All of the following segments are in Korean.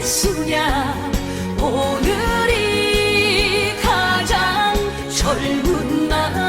수냐 오늘이 가장 젊은 날.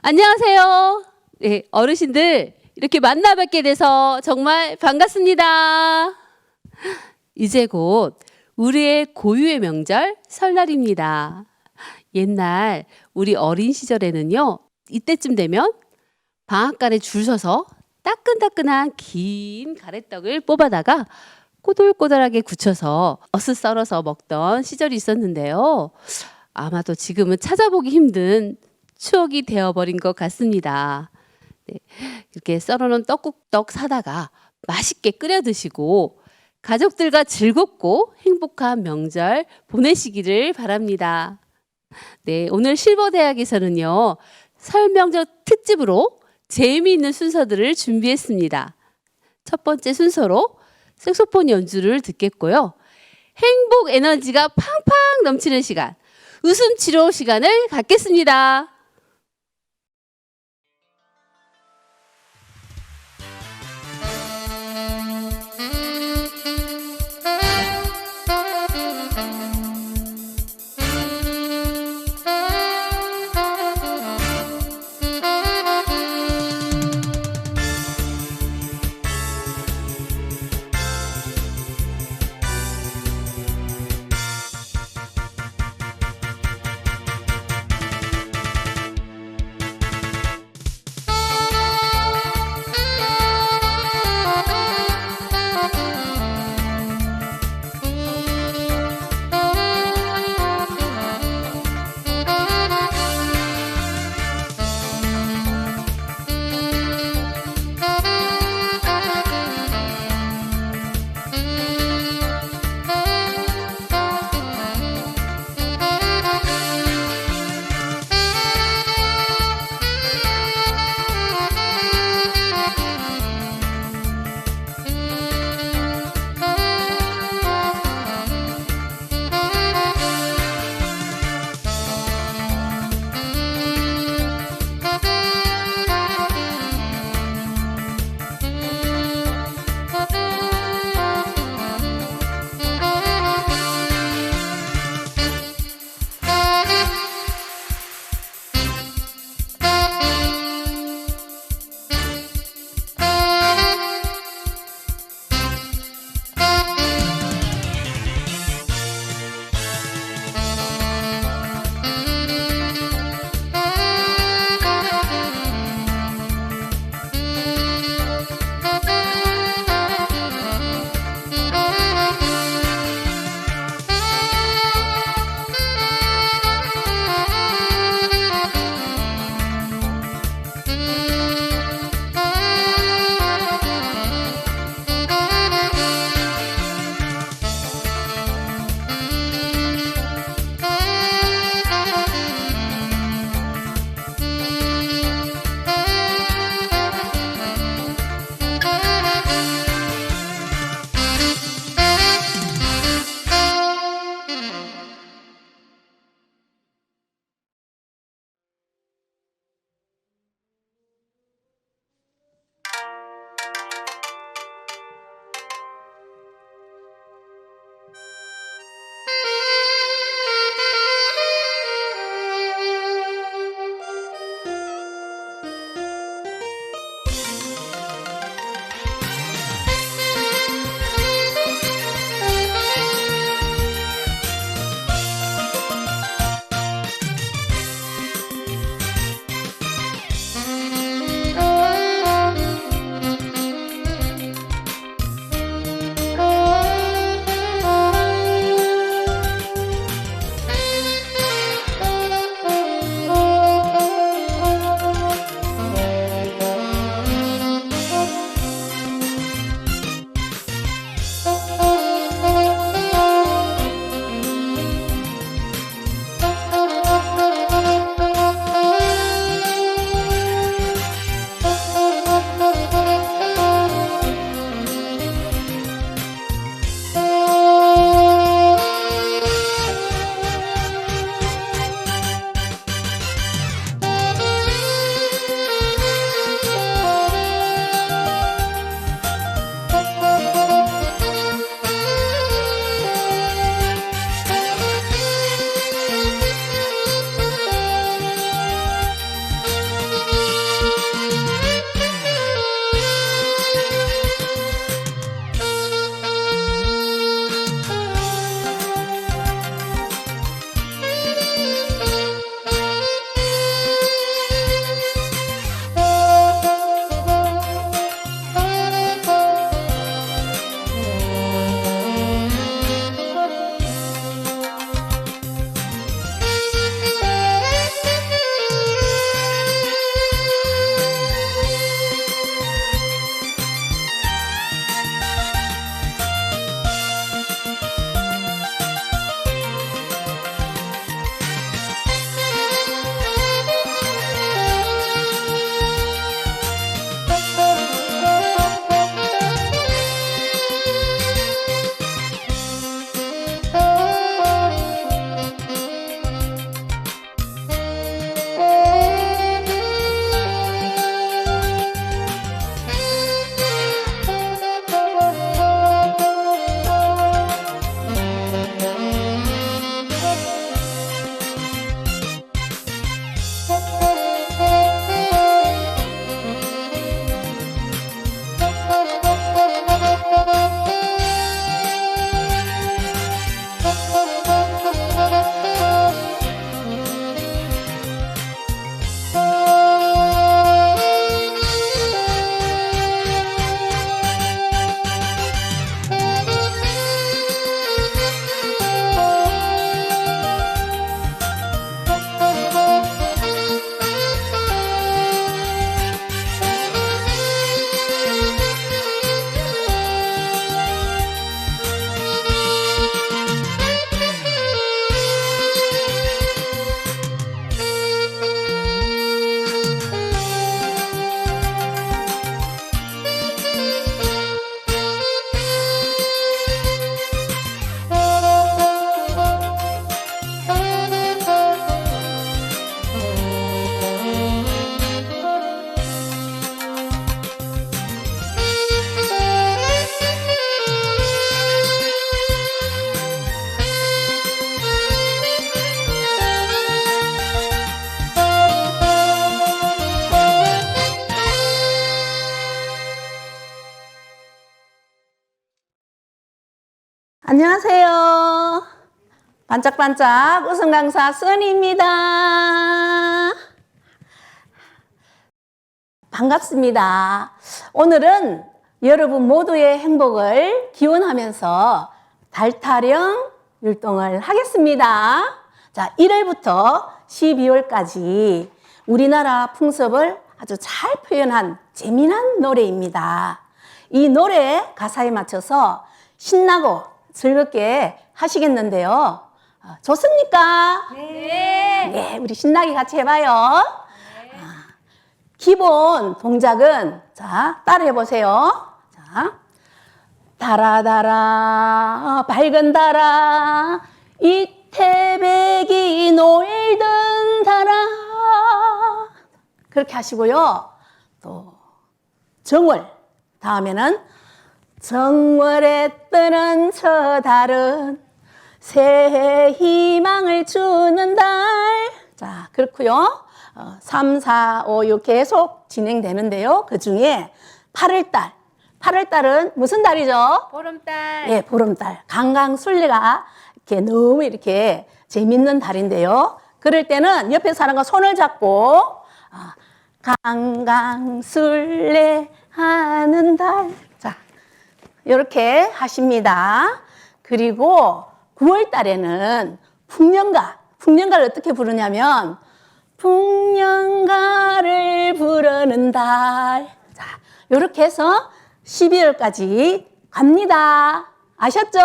안녕하세요. 네, 어르신들 이렇게 만나 뵙게 돼서 정말 반갑습니다. 이제 곧 우리의 고유의 명절 설날입니다. 옛날 우리 어린 시절에는요, 이때쯤 되면 방앗간에 줄 서서 따끈따끈한 긴 가래떡을 뽑아다가 꼬들꼬들하게 굳혀서 어슷 썰어서 먹던 시절이 있었는데요. 아마도 지금은 찾아보기 힘든 추억이 되어버린 것 같습니다. 네, 이렇게 썰어놓은 떡국떡 사다가 맛있게 끓여 드시고 가족들과 즐겁고 행복한 명절 보내시기를 바랍니다. 네, 오늘 실버대학에서는요, 설명절 특집으로 재미있는 순서들을 준비했습니다. 첫 번째 순서로 색소폰 연주를 듣겠고요. 행복 에너지가 팡팡 넘치는 시간, 웃음 치료 시간을 갖겠습니다. 안녕하세요. 반짝반짝 웃음 강사 써니입니다. 반갑습니다. 오늘은 여러분 모두의 행복을 기원하면서 달 타령 율동을 하겠습니다. 자, 1월부터 12월까지 우리나라 풍습을 아주 잘 표현한 재미난 노래입니다. 이 노래 가사에 맞춰서 신나고 즐겁게 하시겠는데요. 좋습니까? 네. 네, 우리 신나게 같이 해봐요. 기본 동작은 자, 따라해 보세요. 자, 달아 밝은 달아 이 태백이 놀던 달아 그렇게 하시고요. 또 정월 다음에는 정월에 뜨는 저 달은 새해 희망을 주는 달. 자, 그렇고요. 3, 4, 5, 6 계속 진행되는데요. 그 중에 8월달. 8월달은 무슨 달이죠? 보름달. 예, 보름달. 강강술래가 이렇게 너무 이렇게 재밌는 달인데요. 그럴 때는 옆에 사람과 손을 잡고 강강술래 하는 달. 자, 이렇게 하십니다. 그리고 9월 달에는 풍년가. 풍년가를 어떻게 부르냐면 풍년가를 부르는 달. 자, 이렇게 해서 12월까지 갑니다. 아셨죠?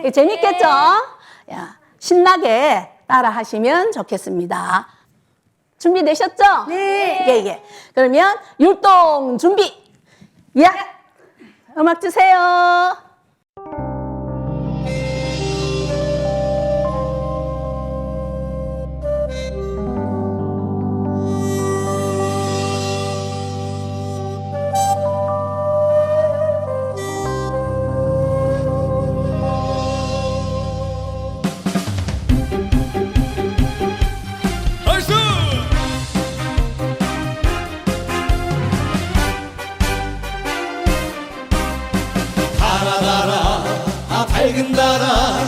네. 재밌겠죠? 야, 신나게 따라 하시면 좋겠습니다. 준비되셨죠? 네. 예, 예. 그러면 율동 준비. 야! 음악 주세요. 얼쑤! 달아 밝은 달아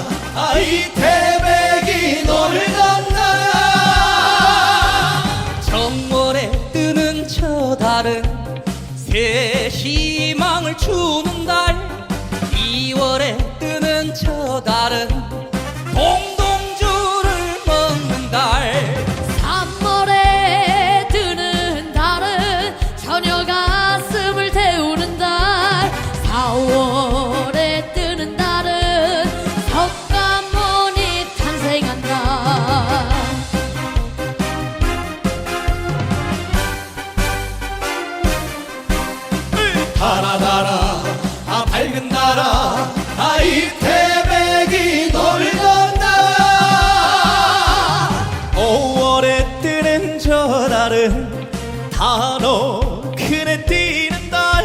이 태백이 놀던 달아 정월에 뜨는 저 달은 새 희망을 주는 달 2월에 뜨는 저 달은 동동주를 먹는 달 3월에 뜨는 달은 처녀 가슴을 태우는 달 4월에 뜨는 달은 석가모니 탄생한 달 달아 밝은 달아 이 태백이 놀던 달아 5월에 뜨는 저 달은 단오큰에 뛰는 달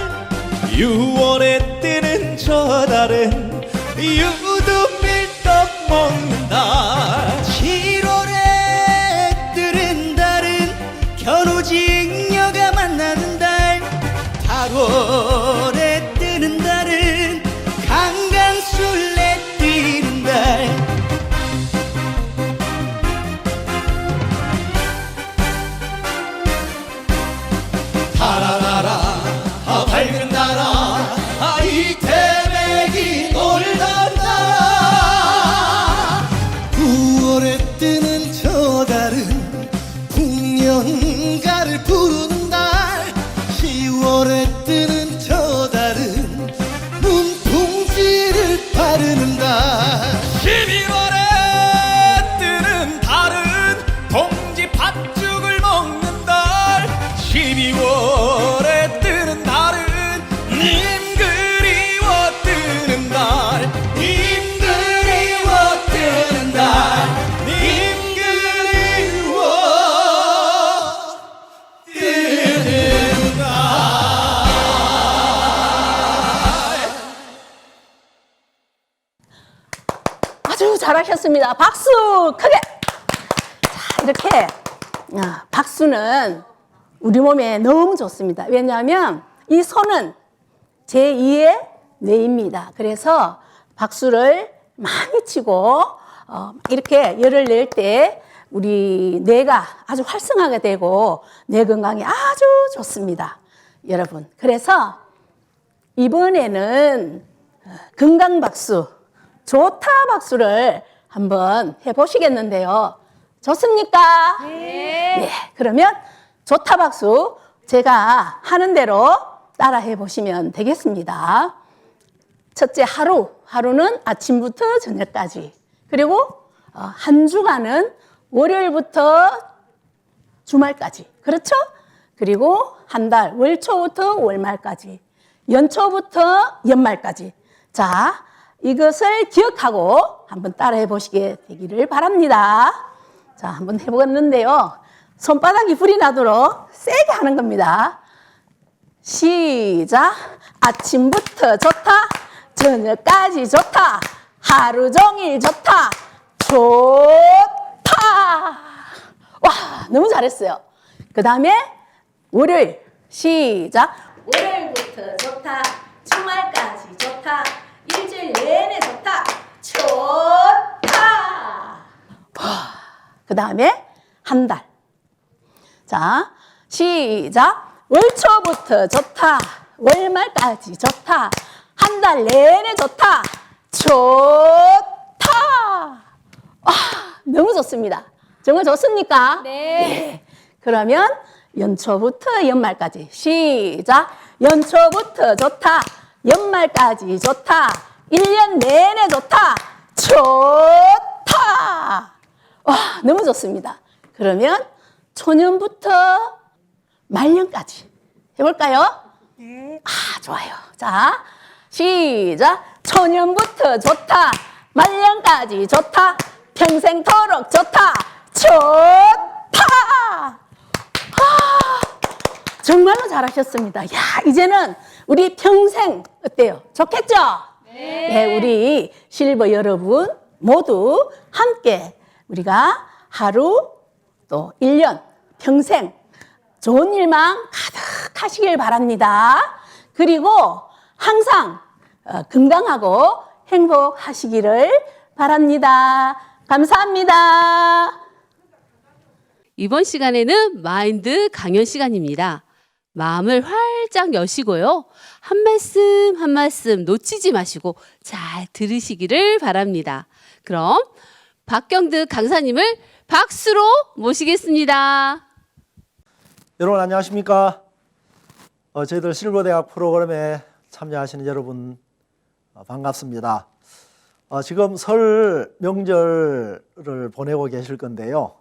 6월에 뜨는 저 달은 유두밀떡 먹는 달 7월에 뜨는 달은 견우직녀가 만나는 달 8월에 뜨는 달은 강강술래 뛰는 달 달아 밝은 달아 이 태백이 놀던 달아 9월에 뜨는 저 달은 풍년가를 부르는 달 10월에 뜨는 저 달은 문풍지를 바르는 달 11월에 뜨는 달은 동지 팥죽을 먹는 달 12월에 뜨는 달은 님 그리워 뜨는 달 님 그리워 뜨는 달 님 그리워 뜨는 달 아주 잘하셨습니다. 박수 크게. 자, 이렇게 박수는 우리 몸에 너무 좋습니다. 왜냐하면 이 손은 제2의 뇌입니다. 그래서 박수를 많이 치고 이렇게 열을 낼 때 우리 뇌가 아주 활성화가 되고 뇌 건강에 아주 좋습니다. 여러분, 그래서 이번에는 건강박수, 좋다 박수를 한번 해보시겠는데요. 좋습니까? 네. 그러면 좋다 박수 제가 하는 대로 따라 해보시면 되겠습니다. 첫째 하루는 아침부터 저녁까지. 그리고 한 주간은 월요일부터 주말까지. 그렇죠? 그리고 한 달, 월초부터 월말까지. 연초부터 연말까지. 자, 이것을 기억하고 한번 따라해 보시게 되기를 바랍니다. 자, 한번 해보겠는데요. 손바닥이 불이 나도록 세게 하는 겁니다. 시작. 아침부터 좋다. 저녁까지 좋다. 하루 종일 좋다. 좋다. 와, 너무 잘했어요. 그 다음에 월요일. 시작. 월요일부터 좋다. 주말까지 좋다. 일주일 내내 좋다. 좋다. 그 다음에 한 달. 자, 시작. 월초부터 좋다. 월말까지 좋다. 한 달 내내 좋다. 좋다. 와, 너무 좋습니다. 정말 좋습니까? 네. 그러면 연초부터 연말까지. 시작. 연초부터 좋다. 연말까지 좋다. 1년 내내 좋다. 좋다. 와, 너무 좋습니다. 그러면 초년부터 말년까지 해볼까요? 네. 아, 좋아요. 자, 시작. 초년부터 좋다. 말년까지 좋다. 평생토록 좋다. 좋다. 정말로 잘하셨습니다. 야, 이제는 우리 평생 어때요? 좋겠죠? 네. 우리 실버 여러분 모두 함께 우리가 하루 또 1년 평생 좋은 일만 가득하시길 바랍니다. 그리고 항상 건강하고 행복하시기를 바랍니다. 감사합니다. 이번 시간에는 마인드 강연 시간입니다. 마음을 활짝 여시고요. 한 말씀 한 말씀 놓치지 마시고 잘 들으시기를 바랍니다. 그럼 박경득 강사님을 박수로 모시겠습니다. 여러분 안녕하십니까? 저희들 실버대학 프로그램에 참여하시는 여러분 반갑습니다. 지금 설 명절을 보내고 계실 건데요.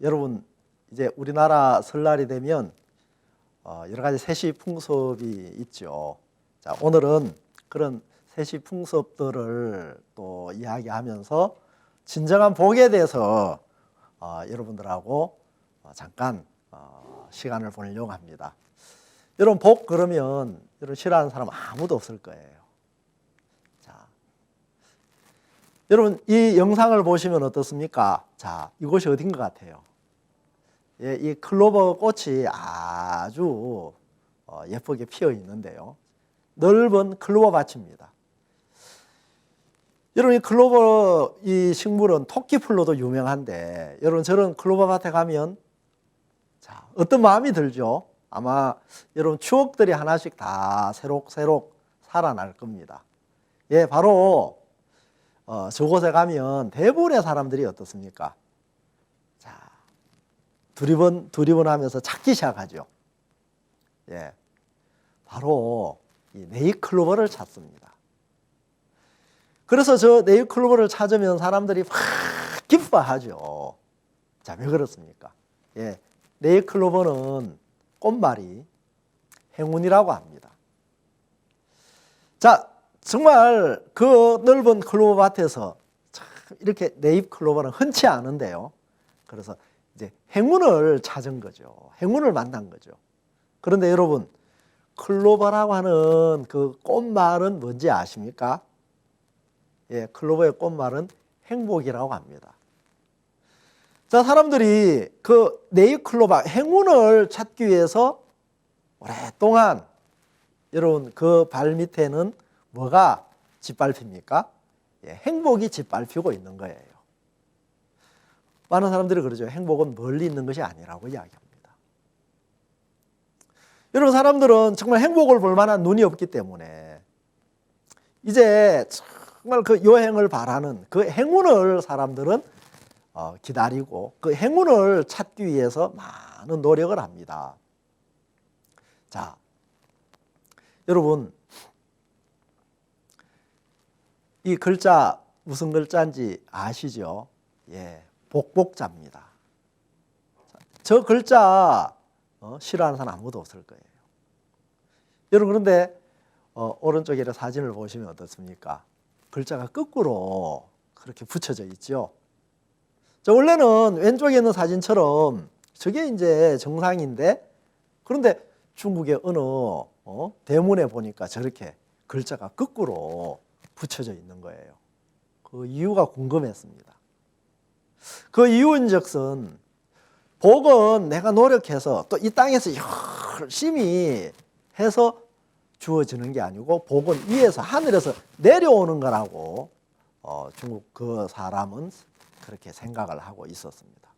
여러분 이제 우리나라 설날이 되면 여러 가지 세시 풍습이 있죠. 자, 오늘은 그런 세시 풍습들을 또 이야기하면서 진정한 복에 대해서 여러분들하고 잠깐 시간을 보내려고 합니다. 여러분 복 그러면 여러분 싫어하는 사람 아무도 없을 거예요. 자, 여러분 이 영상을 보시면 어떻습니까? 자, 이곳이 어딘 것 같아요? 예, 이 클로버 꽃이 아주 예쁘게 피어 있는데요. 넓은 클로버 밭입니다. 여러분 이 클로버 이 식물은 토끼풀로도 유명한데 여러분 저런 클로버 밭에 가면 자, 어떤 마음이 들죠? 아마 여러분 추억들이 하나씩 다 새록새록 살아날 겁니다. 예, 바로 저곳에 가면 대부분의 사람들이 어떻습니까? 자, 두리번 하면서 찾기 시작하죠. 예, 바로 이 네잎클로버를 찾습니다. 그래서 저 네잎클로버를 찾으면 사람들이 확 기뻐하죠. 자, 왜 그렇습니까? 예, 네잎클로버는 꽃말이 행운이라고 합니다. 자, 정말 그 넓은 클로버 밭에서 참 이렇게 네잎클로버는 흔치 않은데요. 그래서 이제 행운을 찾은 거죠. 행운을 만난 거죠. 그런데 여러분, 클로버라고 하는 그 꽃말은 뭔지 아십니까? 예, 클로버의 꽃말은 행복이라고 합니다. 자, 사람들이 그 네잎클로버 행운을 찾기 위해서 오랫동안 여러분 그 발 밑에는 뭐가 짓밟힙니까? 행복이 짓밟히고 있는 거예요. 많은 사람들이 그러죠. 행복은 멀리 있는 것이 아니라고 이야기합니다. 여러분, 사람들은 정말 행복을 볼 만한 눈이 없기 때문에 이제 정말 그 여행을 바라는 그 행운을 사람들은 기다리고 그 행운을 찾기 위해서 많은 노력을 합니다. 자, 여러분, 이 글자 무슨 글자인지 아시죠? 예, 복복자입니다. 저 글자 싫어하는 사람 아무도 없을 거예요. 여러분, 그런데 오른쪽에 사진을 보시면 어떻습니까? 글자가 거꾸로 그렇게 붙여져 있죠. 원래는 왼쪽에 있는 사진처럼 저게 이제 정상인데, 그런데 중국의 어느 대문에 보니까 저렇게 글자가 거꾸로 붙여져 있는 거예요. 그 이유가 궁금했습니다. 그 이유인즉슨 복은 내가 노력해서 또 이 땅에서 열심히 해서 주어지는 게 아니고 복은 위에서 하늘에서 내려오는 거라고 중국 그 사람은 그렇게 생각을 하고 있었습니다.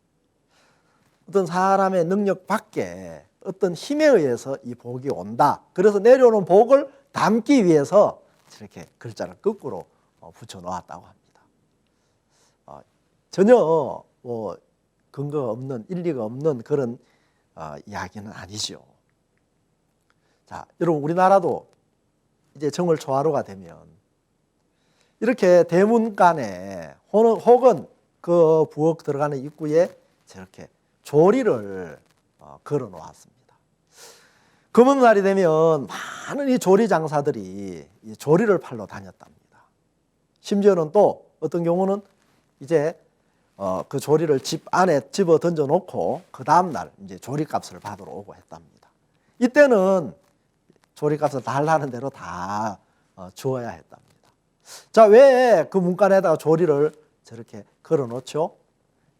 어떤 사람의 능력 밖에 어떤 힘에 의해서 이 복이 온다. 그래서 내려오는 복을 담기 위해서 이렇게 글자를 거꾸로 붙여 놓았다고 합니다. 전혀 뭐 근거가 없는, 일리가 없는 그런 이야기는 아니죠. 자, 여러분, 우리나라도 이제 정월 초하루가 되면 이렇게 대문간에 혹은 그 부엌 들어가는 입구에 저렇게 조리를 걸어 놓았습니다. 금음날이 되면 많은 이 조리 장사들이 이 조리를 팔러 다녔답니다. 심지어는 또 어떤 경우는 이제 그 조리를 집 안에 집어 던져 놓고 그 다음날 이제 조리값을 받으러 오고 했답니다. 이때는 조리값을 달라는 대로 다 주어야 했답니다. 자, 왜 그 문간에다가 조리를 저렇게 걸어 놓죠?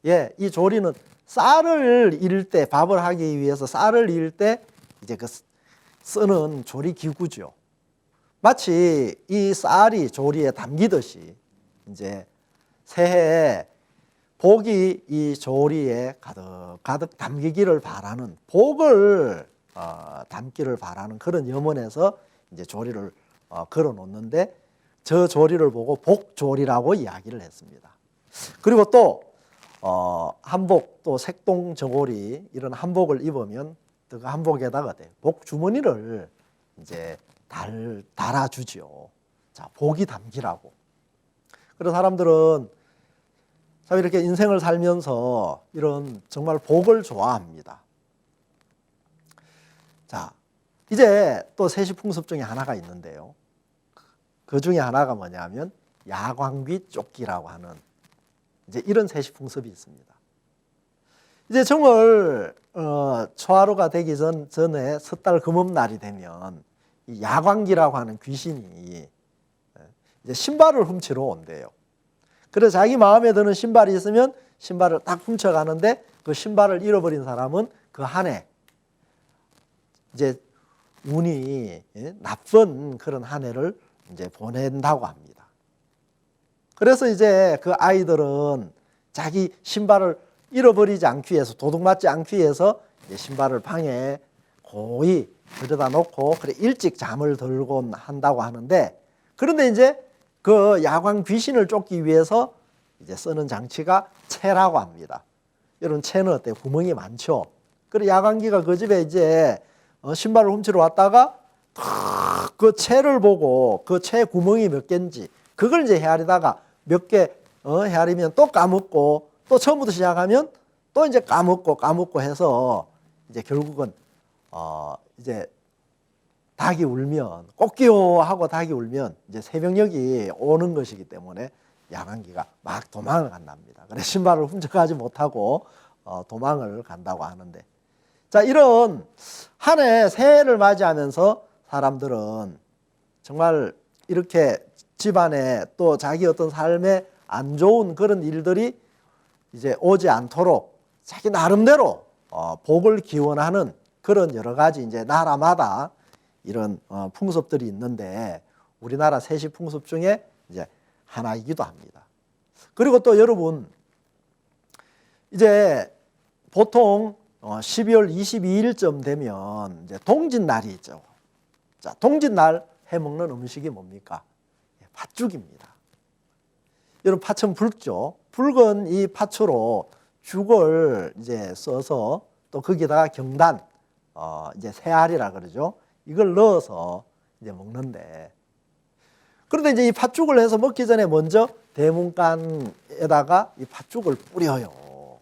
예, 이 조리는 쌀을 이을 때, 밥을 하기 위해서 쌀을 이을 때 이제 그 쓰는 조리 기구죠. 마치 이 쌀이 조리에 담기듯이 이제 새해에 복이 이 조리에 가득 담기기를 바라는, 복을 담기를 바라는 그런 염원에서 이제 조리를 걸어 놓는데, 저 조리를 보고 복조리라고 이야기를 했습니다. 그리고 또 한복, 또 색동 저고리 이런 한복을 입으면 그 한복에다가 복주머니를 이제 달아주죠. 자, 복이 담기라고. 그래서 사람들은 참 이렇게 인생을 살면서 이런 정말 복을 좋아합니다. 자, 이제 또 세시풍습 중에 하나가 있는데요. 그 중에 하나가 뭐냐면 야광귀 쫓기라고 하는 이제 이런 세시풍습이 있습니다. 이제 정월 초하루가 되기 전에 섣달 금음날이 되면 이 야광귀라고 하는 귀신이 이제 신발을 훔치러 온대요. 그래서 자기 마음에 드는 신발이 있으면 신발을 딱 훔쳐가는데, 그 신발을 잃어버린 사람은 그 한 해 이제 운이 나쁜 그런 한 해를 이제 보낸다고 합니다. 그래서 이제 그 아이들은 자기 신발을 잃어버리지 않기 위해서, 도둑맞지 않기 위해서 신발을 방에 고이 들여다 놓고 그래 일찍 잠을 들곤 한다고 하는데, 그런데 이제 그 야광 귀신을 쫓기 위해서 이제 쓰는 장치가 채라고 합니다. 여러분, 채는 어때요? 구멍이 많죠. 그래 야광귀가 그 집에 이제 신발을 훔치러 왔다가 그 채를 보고 그 채 구멍이 몇 개인지 그걸 이제 헤아리다가 몇 개 헤아리면 또 까먹고, 또 처음부터 시작하면 또 이제 까먹고 해서 이제 결국은 이제 닭이 울면, 꽃기호 하고 닭이 울면 이제 새벽녘이 오는 것이기 때문에 야광귀가 막 도망을 간답니다. 그래서 신발을 훔쳐가지 못하고 도망을 간다고 하는데, 자, 이런 한 해 새해를 맞이하면서 사람들은 정말 이렇게 집안에 또 자기 어떤 삶에 안 좋은 그런 일들이 이제 오지 않도록 자기 나름대로 복을 기원하는 그런 여러 가지 이제 나라마다 이런 풍습들이 있는데, 우리나라 세시 풍습 중에 이제 하나이기도 합니다. 그리고 또 여러분, 이제 보통 12월 22일쯤 되면 이제 동짓날이 있죠. 자, 동짓날 해먹는 음식이 뭡니까? 팥죽입니다. 여러분, 팥은 붉죠. 붉은 이 팥으로 죽을 이제 써서 또 거기다가 경단, 이제 새알이라 그러죠. 이걸 넣어서 이제 먹는데, 그런데 이제 이 팥죽을 해서 먹기 전에 먼저 대문간에다가 이 팥죽을 뿌려요.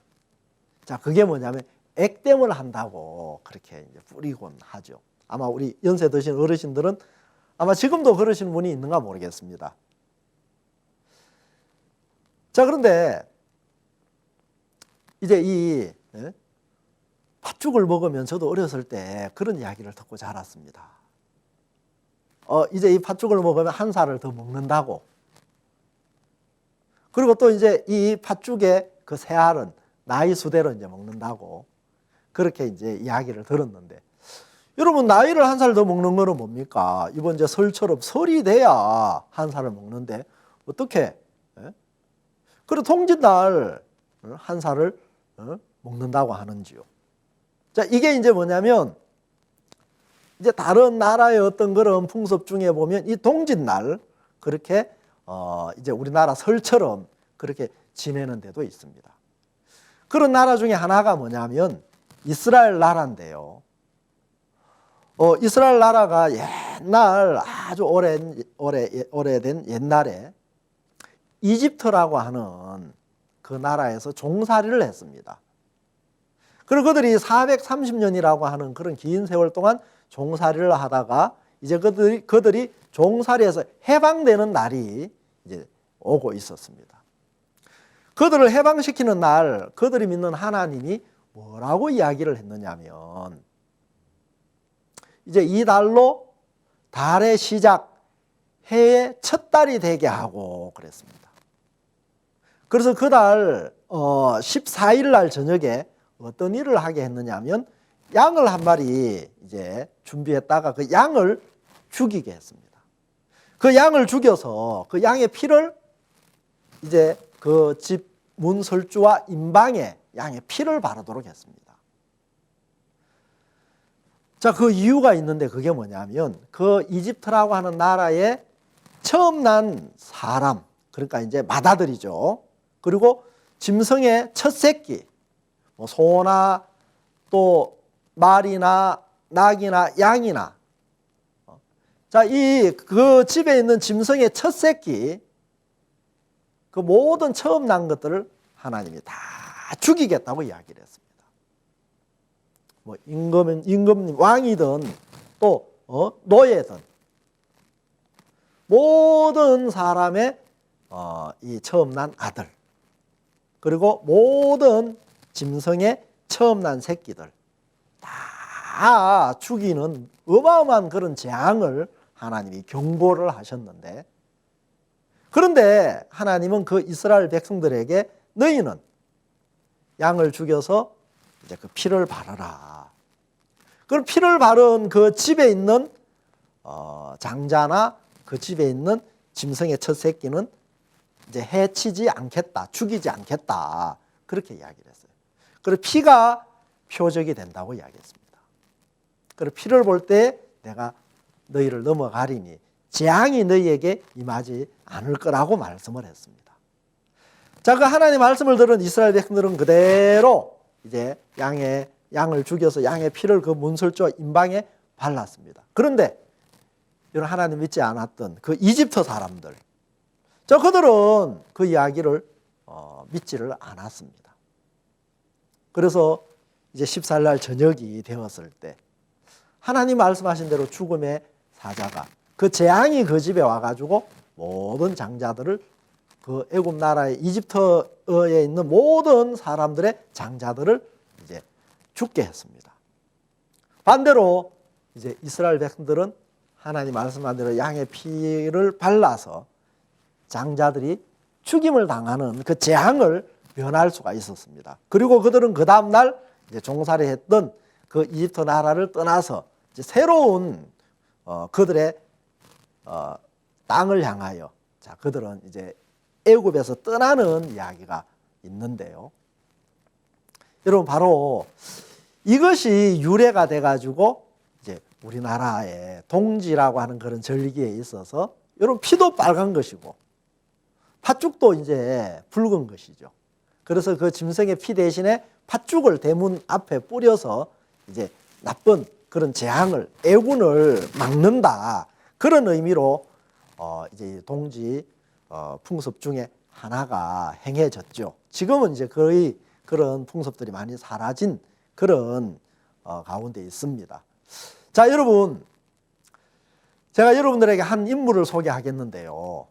자, 그게 뭐냐면 액땜을 한다고 그렇게 이제 뿌리곤 하죠. 아마 우리 연세 드신 어르신들은 아마 지금도 그러시는 분이 있는가 모르겠습니다. 자, 그런데 이제 이 팥죽을 먹으면 저도 어렸을 때 그런 이야기를 듣고 자랐습니다. 이제 이 팥죽을 먹으면 한 살을 더 먹는다고. 그리고 또 이제 이 팥죽의 그 새알은 나이 수대로 이제 먹는다고. 그렇게 이제 이야기를 들었는데, 여러분, 나이를 한 살 더 먹는 거는 뭡니까? 이번 이제 설처럼 설이 돼야 한 살을 먹는데 어떻게? 그리고 통짓날 한 살을 먹는다고 하는지요. 자, 이게 이제 뭐냐면, 이제 다른 나라의 어떤 그런 풍습 중에 보면 이 동짓날 그렇게 이제 우리나라 설처럼 그렇게 지내는 데도 있습니다. 그런 나라 중에 하나가 뭐냐면 이스라엘 나라인데요. 이스라엘 나라가 옛날 아주 오래된 옛날에 이집트라고 하는 그 나라에서 종살이를 했습니다. 그리고 그들이 430년이라고 하는 그런 긴 세월 동안 종살이를 하다가 이제 그들이 종살이에서 해방되는 날이 이제 오고 있었습니다. 그들을 해방시키는 날, 그들이 믿는 하나님이 뭐라고 이야기를 했느냐면, 이제 이 달로 달의 시작, 해의 첫 달이 되게 하고 그랬습니다. 그래서 그 달 14일 날 저녁에 어떤 일을 하게 했느냐면, 양을 한 마리 이제 준비했다가 그 양을 죽이게 했습니다. 그 양을 죽여서 그 양의 피를 이제 그 집 문설주와 임방에 양의 피를 바르도록 했습니다. 자, 그 이유가 있는데 그게 뭐냐면 그 이집트라고 하는 나라에 처음 난 사람, 그러니까 이제 맏아들이죠. 그리고 짐승의 첫 새끼, 뭐 소나 또 말이나 낙이나 양이나, 자, 그 집에 있는 짐승의 첫 새끼, 그 모든 처음 난 것들을 하나님이 다 죽이겠다고 이야기를 했습니다. 뭐 임금 왕이든 또 노예든 모든 사람의 이 처음 난 아들, 그리고 모든 짐승의 처음 난 새끼들 다 죽이는 어마어마한 그런 재앙을 하나님이 경고를 하셨는데, 그런데 하나님은 그 이스라엘 백성들에게 너희는 양을 죽여서 이제 그 피를 바르라. 그럼 피를 바른 그 집에 있는 장자나 그 집에 있는 짐승의 첫 새끼는 이제 해치지 않겠다, 죽이지 않겠다, 그렇게 이야기를 했어요. 그리고 피가 표적이 된다고 이야기했습니다. 그리고 피를 볼 때 내가 너희를 넘어가리니 재앙이 너희에게 임하지 않을 거라고 말씀을 했습니다. 자, 그 하나님의 말씀을 들은 이스라엘 백성들은 그대로 이제 양을 죽여서 양의 피를 그 문설주와 임방에 발랐습니다. 그런데 이런 하나님 믿지 않았던 그 이집트 사람들, 자, 그들은 그 이야기를 믿지를 않았습니다. 그래서 이제 14일 날 저녁이 되었을 때 하나님 말씀하신 대로 죽음의 사자가, 그 재앙이 그 집에 와가지고 모든 장자들을, 그 애굽 나라의 이집트에 있는 모든 사람들의 장자들을 이제 죽게 했습니다. 반대로 이제 이스라엘 백성들은 하나님 말씀한 대로 양의 피를 발라서 장자들이 죽임을 당하는 그 재앙을 면할 수가 있었습니다. 그리고 그들은 그 다음날 이제 종살이 했던 그 이집트 나라를 떠나서 이제 새로운 그들의 땅을 향하여 자, 그들은 이제 애굽에서 떠나는 이야기가 있는데요. 여러분, 바로 이것이 유래가 돼가지고 이제 우리나라의 동지라고 하는 그런 절기에 있어서 여러분 피도 빨간 것이고 팥죽도 이제 붉은 것이죠. 그래서 그 짐승의 피 대신에 팥죽을 대문 앞에 뿌려서 이제 나쁜 그런 재앙을, 애군을 막는다. 그런 의미로 이제 동지 풍습 중에 하나가 행해졌죠. 지금은 이제 거의 그런 풍습들이 많이 사라진 그런 가운데 있습니다. 자, 여러분, 제가 여러분들에게 한 인물을 소개하겠는데요.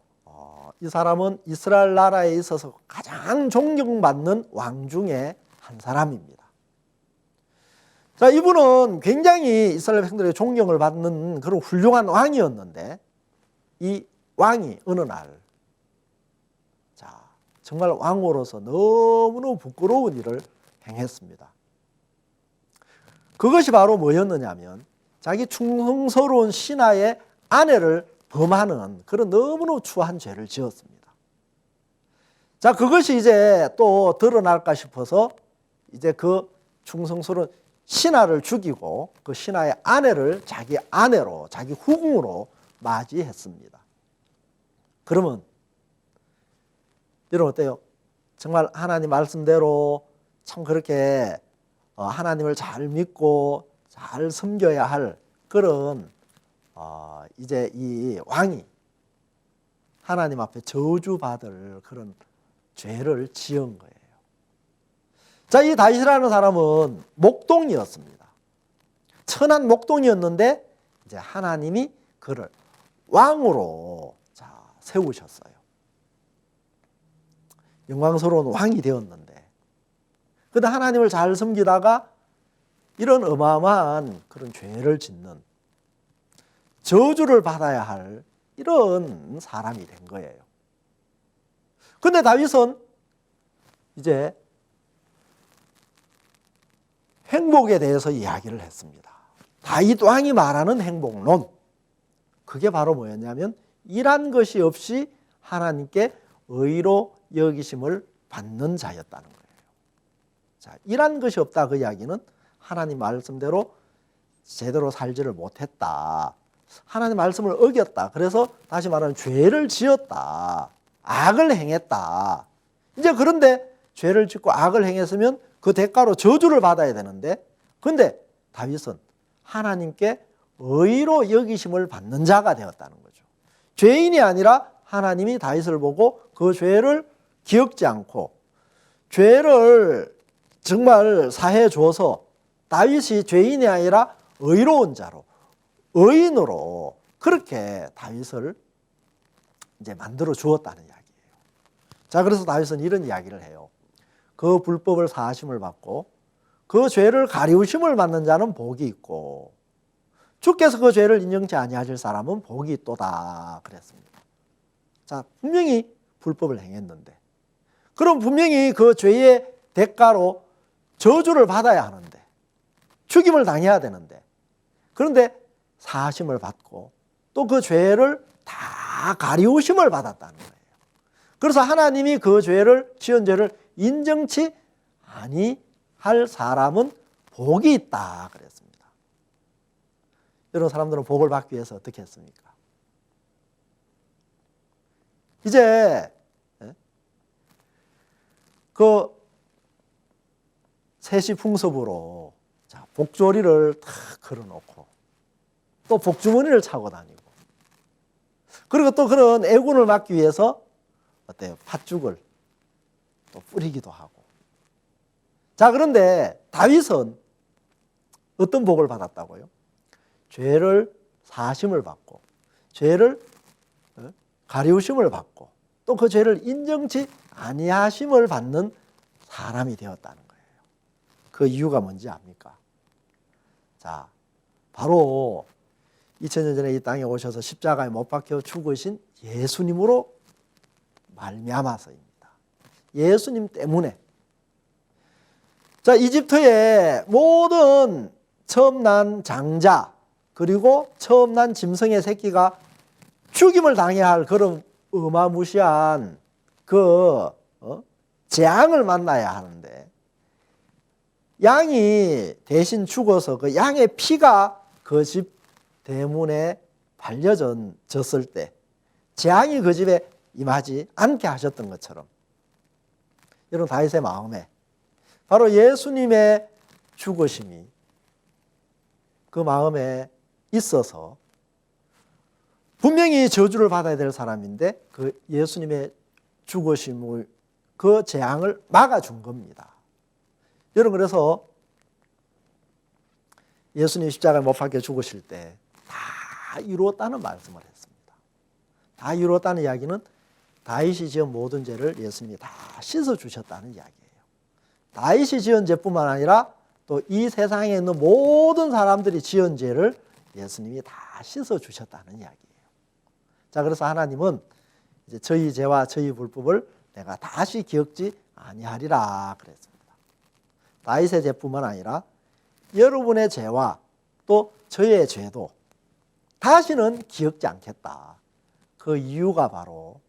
이 사람은 이스라엘 나라에 있어서 가장 존경받는 왕 중에 한 사람입니다. 자, 이분은 굉장히 이스라엘 백성들의 존경을 받는 그런 훌륭한 왕이었는데, 이 왕이 어느 날, 자, 정말 왕으로서 너무너무 부끄러운 일을 행했습니다. 그것이 바로 뭐였느냐면, 자기 충성스러운 신하의 아내를 범하는 그런 너무너무 추한 죄를 지었습니다. 자, 그것이 이제 또 드러날까 싶어서 이제 그 충성스러운 신하를 죽이고 그 신하의 아내를 자기 아내로, 자기 후궁으로 맞이했습니다. 그러면 여러분 어때요? 정말 하나님 말씀대로 참 그렇게 하나님을 잘 믿고 잘 섬겨야 할 그런 이제 이 왕이 하나님 앞에 저주받을 그런 죄를 지은 거예요. 자, 이 다윗이라는 사람은 목동이었습니다. 천한 목동이었는데 이제 하나님이 그를 왕으로 세우셨어요. 영광스러운 왕이 되었는데, 그런데 하나님을 잘 섬기다가 이런 어마어마한 그런 죄를 짓는, 저주를 받아야 할 이런 사람이 된 거예요. 그런데 다윗은 이제 행복에 대해서 이야기를 했습니다. 다윗 왕이 말하는 행복론, 그게 바로 뭐였냐면 일한 것이 없이 하나님께 의로 여기심을 받는 자였다는 거예요. 자, 일한 것이 없다, 그 이야기는 하나님 말씀대로 제대로 살지를 못했다, 하나님 말씀을 어겼다, 그래서 다시 말하면 죄를 지었다, 악을 행했다. 이제 그런데 죄를 짓고 악을 행했으면 그 대가로 저주를 받아야 되는데, 그런데 다윗은 하나님께 의로 여기심을 받는 자가 되었다는 거죠. 죄인이 아니라 하나님이 다윗을 보고 그 죄를 기억지 않고 죄를 정말 사해 줘서 다윗이 죄인이 아니라 의로운 자로, 의인으로 그렇게 다윗을 이제 만들어 주었다는 이야기예요. 자, 그래서 다윗은 이런 이야기를 해요. 그 불법을 사하심을 받고 그 죄를 가리우심을 받는 자는 복이 있고 주께서 그 죄를 인정치 아니하실 사람은 복이 있도다 그랬습니다. 자, 분명히 불법을 행했는데, 그럼 분명히 그 죄의 대가로 저주를 받아야 하는데, 죽임을 당해야 되는데, 그런데 사하심을 받고 또 그 죄를 다 가리우심을 받았다는 거예요. 그래서 하나님이 그 죄를, 지은 죄를 인정치 아니할 사람은 복이 있다 그랬습니다. 여러분, 사람들은 복을 받기 위해서 어떻게 했습니까? 이제 그 세시풍습으로 복조리를 탁 걸어놓고 또 복주머니를 차고 다니고, 그리고 또 그런 애군을 막기 위해서 어때요? 팥죽을 또 뿌리기도 하고. 자, 그런데 다윗은 어떤 복을 받았다고요? 죄를 사하심을 받고 죄를 가리우심을 받고 또 그 죄를 인정치 아니하심을 받는 사람이 되었다는 거예요. 그 이유가 뭔지 압니까? 자, 바로 2000년 전에 이 땅에 오셔서 십자가에 못 박혀 죽으신 예수님으로 말미암아서입니다. 예수님 때문에. 자, 이집트의 모든 처음 난 장자 그리고 처음 난 짐승의 새끼가 죽임을 당해야 할 그런 어마무시한 그 재앙을 만나야 하는데 양이 대신 죽어서 그 양의 피가 그 집 대문에 발려졌을 때 재앙이 그 집에 임하지 않게 하셨던 것처럼 이런 다윗의 마음에 바로 예수님의 죽으심이 그 마음에 있어서 분명히 저주를 받아야 될 사람인데 그 예수님의 죽으심을 그 재앙을 막아준 겁니다. 여러분 그래서 예수님 십자가에 못 박혀 죽으실 때 다 이루었다는 말씀을 했습니다. 다 이루었다는 이야기는 다윗이 지은 모든 죄를 예수님이 다 씻어주셨다는 이야기예요. 다윗이 지은 죄뿐만 아니라 또 이 세상에 있는 모든 사람들이 지은 죄를 예수님이 다 씻어주셨다는 이야기예요. 자, 그래서 하나님은 이제 저희 죄와 저희 불법을 내가 다시 기억지 아니하리라 그랬습니다. 다윗의 죄뿐만 아니라 여러분의 죄와 또 저의 죄도 다시는 기억지 않겠다. 그 이유가 바로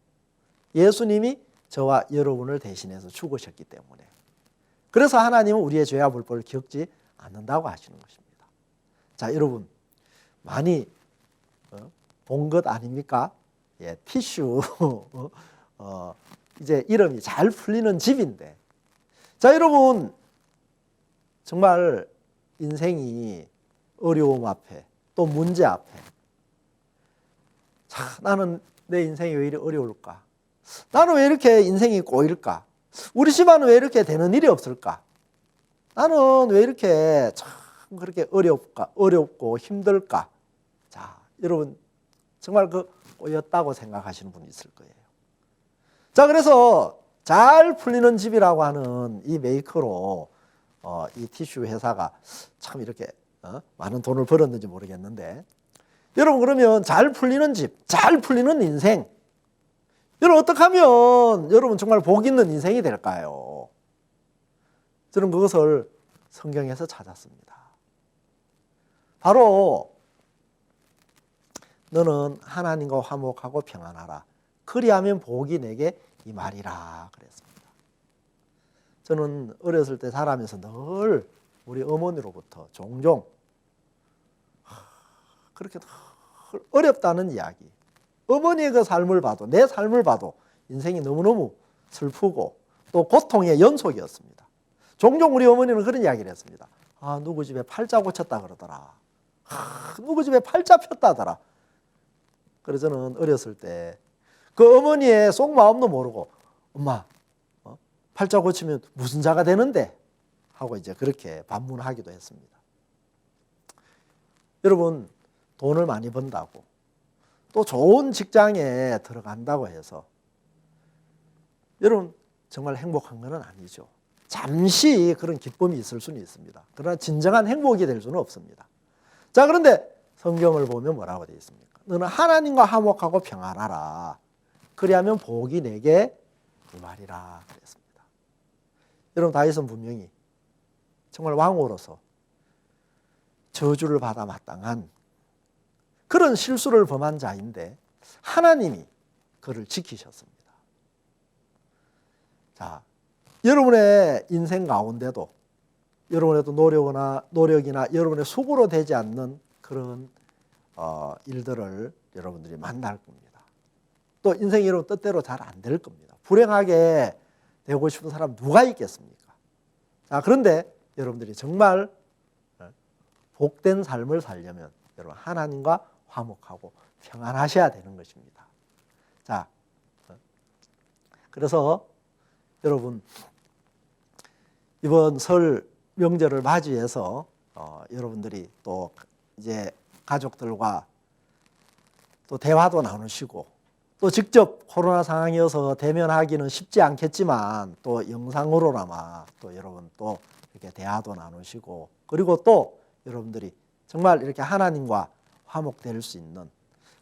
예수님이 저와 여러분을 대신해서 죽으셨기 때문에. 그래서 하나님은 우리의 죄와 불법을 기억지 않는다고 하시는 것입니다. 자, 여러분 많이 본 것 아닙니까? 예, 티슈 이제 이름이 잘 풀리는 집인데, 자 여러분 정말 인생이 어려움 앞에 또 문제 앞에 자, 나는 내 인생이 왜 이리 어려울까? 나는 왜 이렇게 인생이 꼬일까? 우리 집안은 왜 이렇게 되는 일이 없을까? 나는 왜 이렇게 참 그렇게 어렵고 힘들까? 자, 여러분 정말 그 꼬였다고 생각하시는 분이 있을 거예요. 자, 그래서 잘 풀리는 집이라고 하는 이 메이커로 이 티슈 회사가 참 이렇게 많은 돈을 벌었는지 모르겠는데, 여러분 그러면 잘 풀리는 집, 잘 풀리는 인생, 여러분 어떻게 하면 여러분 정말 복 있는 인생이 될까요? 저는 그것을 성경에서 찾았습니다. 바로 너는 하나님과 화목하고 평안하라. 그리하면 복이 내게 임하리라 그랬습니다. 저는 어렸을 때 자라면서 늘 우리 어머니로부터 종종 그렇게 어렵다는 이야기, 어머니의 그 삶을 봐도 내 삶을 봐도 인생이 너무너무 슬프고 또 고통의 연속이었습니다. 종종 우리 어머니는 그런 이야기를 했습니다. 아, 누구 집에 팔자 고쳤다 그러더라. 누구 집에 팔자 폈다더라. 그래서 저는 어렸을 때 그 어머니의 속마음도 모르고 엄마 팔자 고치면 무슨 자가 되는데 하고 이제 그렇게 반문하기도 했습니다. 여러분 돈을 많이 번다고 또 좋은 직장에 들어간다고 해서 여러분 정말 행복한 건 아니죠. 잠시 그런 기쁨이 있을 수는 있습니다. 그러나 진정한 행복이 될 수는 없습니다. 자, 그런데 성경을 보면 뭐라고 되어 있습니까? 너는 하나님과 화목하고 평안하라. 그리하면 복이 내게 임하리라 그랬습니다. 여러분 다윗은 분명히 정말 왕으로서 저주를 받아 마땅한 그런 실수를 범한 자인데 하나님이 그를 지키셨습니다. 자, 여러분의 인생 가운데도 여러분의 또 노력이나 여러분의 수고로 되지 않는 그런 일들을 여러분들이 만날 겁니다. 또 인생이 여러분 뜻대로 잘 안 될 겁니다. 불행하게 되고 싶은 사람 누가 있겠습니까? 자, 그런데 여러분들이 정말 복된 삶을 살려면 여러분 하나님과 화목하고 평안하셔야 되는 것입니다. 자, 그래서 여러분 이번 설 명절을 맞이해서 여러분들이 또 이제 가족들과 또 대화도 나누시고 또 직접 코로나 상황이어서 대면하기는 쉽지 않겠지만 또 영상으로나마 또 여러분 또 이렇게 대화도 나누시고 그리고 또 여러분들이 정말 이렇게 하나님과 화목될 수 있는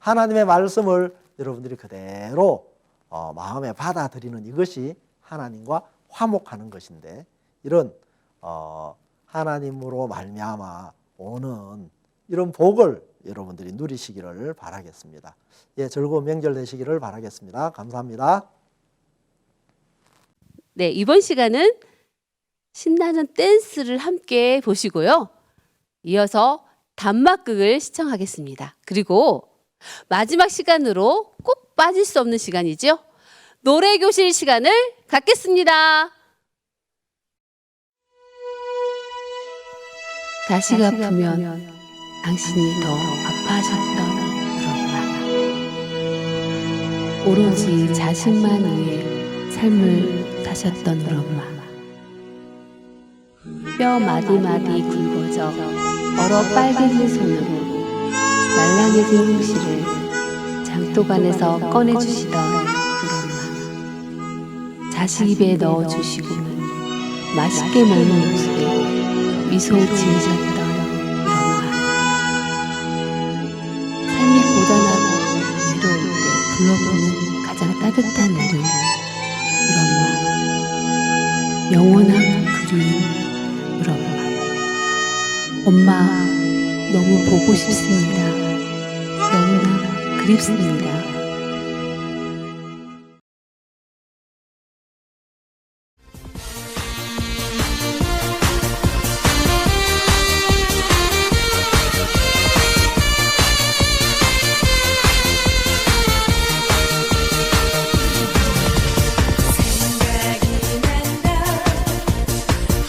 하나님의 말씀을 여러분들이 그대로 마음에 받아들이는 이것이 하나님과 화목하는 것인데 이런 하나님으로 말미암아 오는 이런 복을 여러분들이 누리시기를 바라겠습니다. 예, 즐거운 명절 되시기를 바라겠습니다. 감사합니다. 네, 이번 시간은 신나는 댄스를 함께 보시고요. 이어서 단막극을 시청하겠습니다. 그리고 마지막 시간으로 꼭 빠질 수 없는 시간이죠. 노래교실 시간을 갖겠습니다. 다시가 아프면 당신이 더 아파하셨던 우리 엄마. 오로지 자신만 위해 삶을 사셨던 우리 엄마. 뼈 마디마디 굵어져 얼어 빨개진 손으로 말랑해진 홍시를 장독 안에서 꺼내주시던 우리 엄마. 자식 입에 넣어주시고는 맛있게 먹는 모습에 미소 지으셨던 우리 엄마. 삶이 고단하고 외로울 때 불러보는 가장 따뜻한 이름 우리 엄마. 영원한 그리움 우리 엄마. 엄마 너무 보고 싶습니다. 너무나 그립습니다.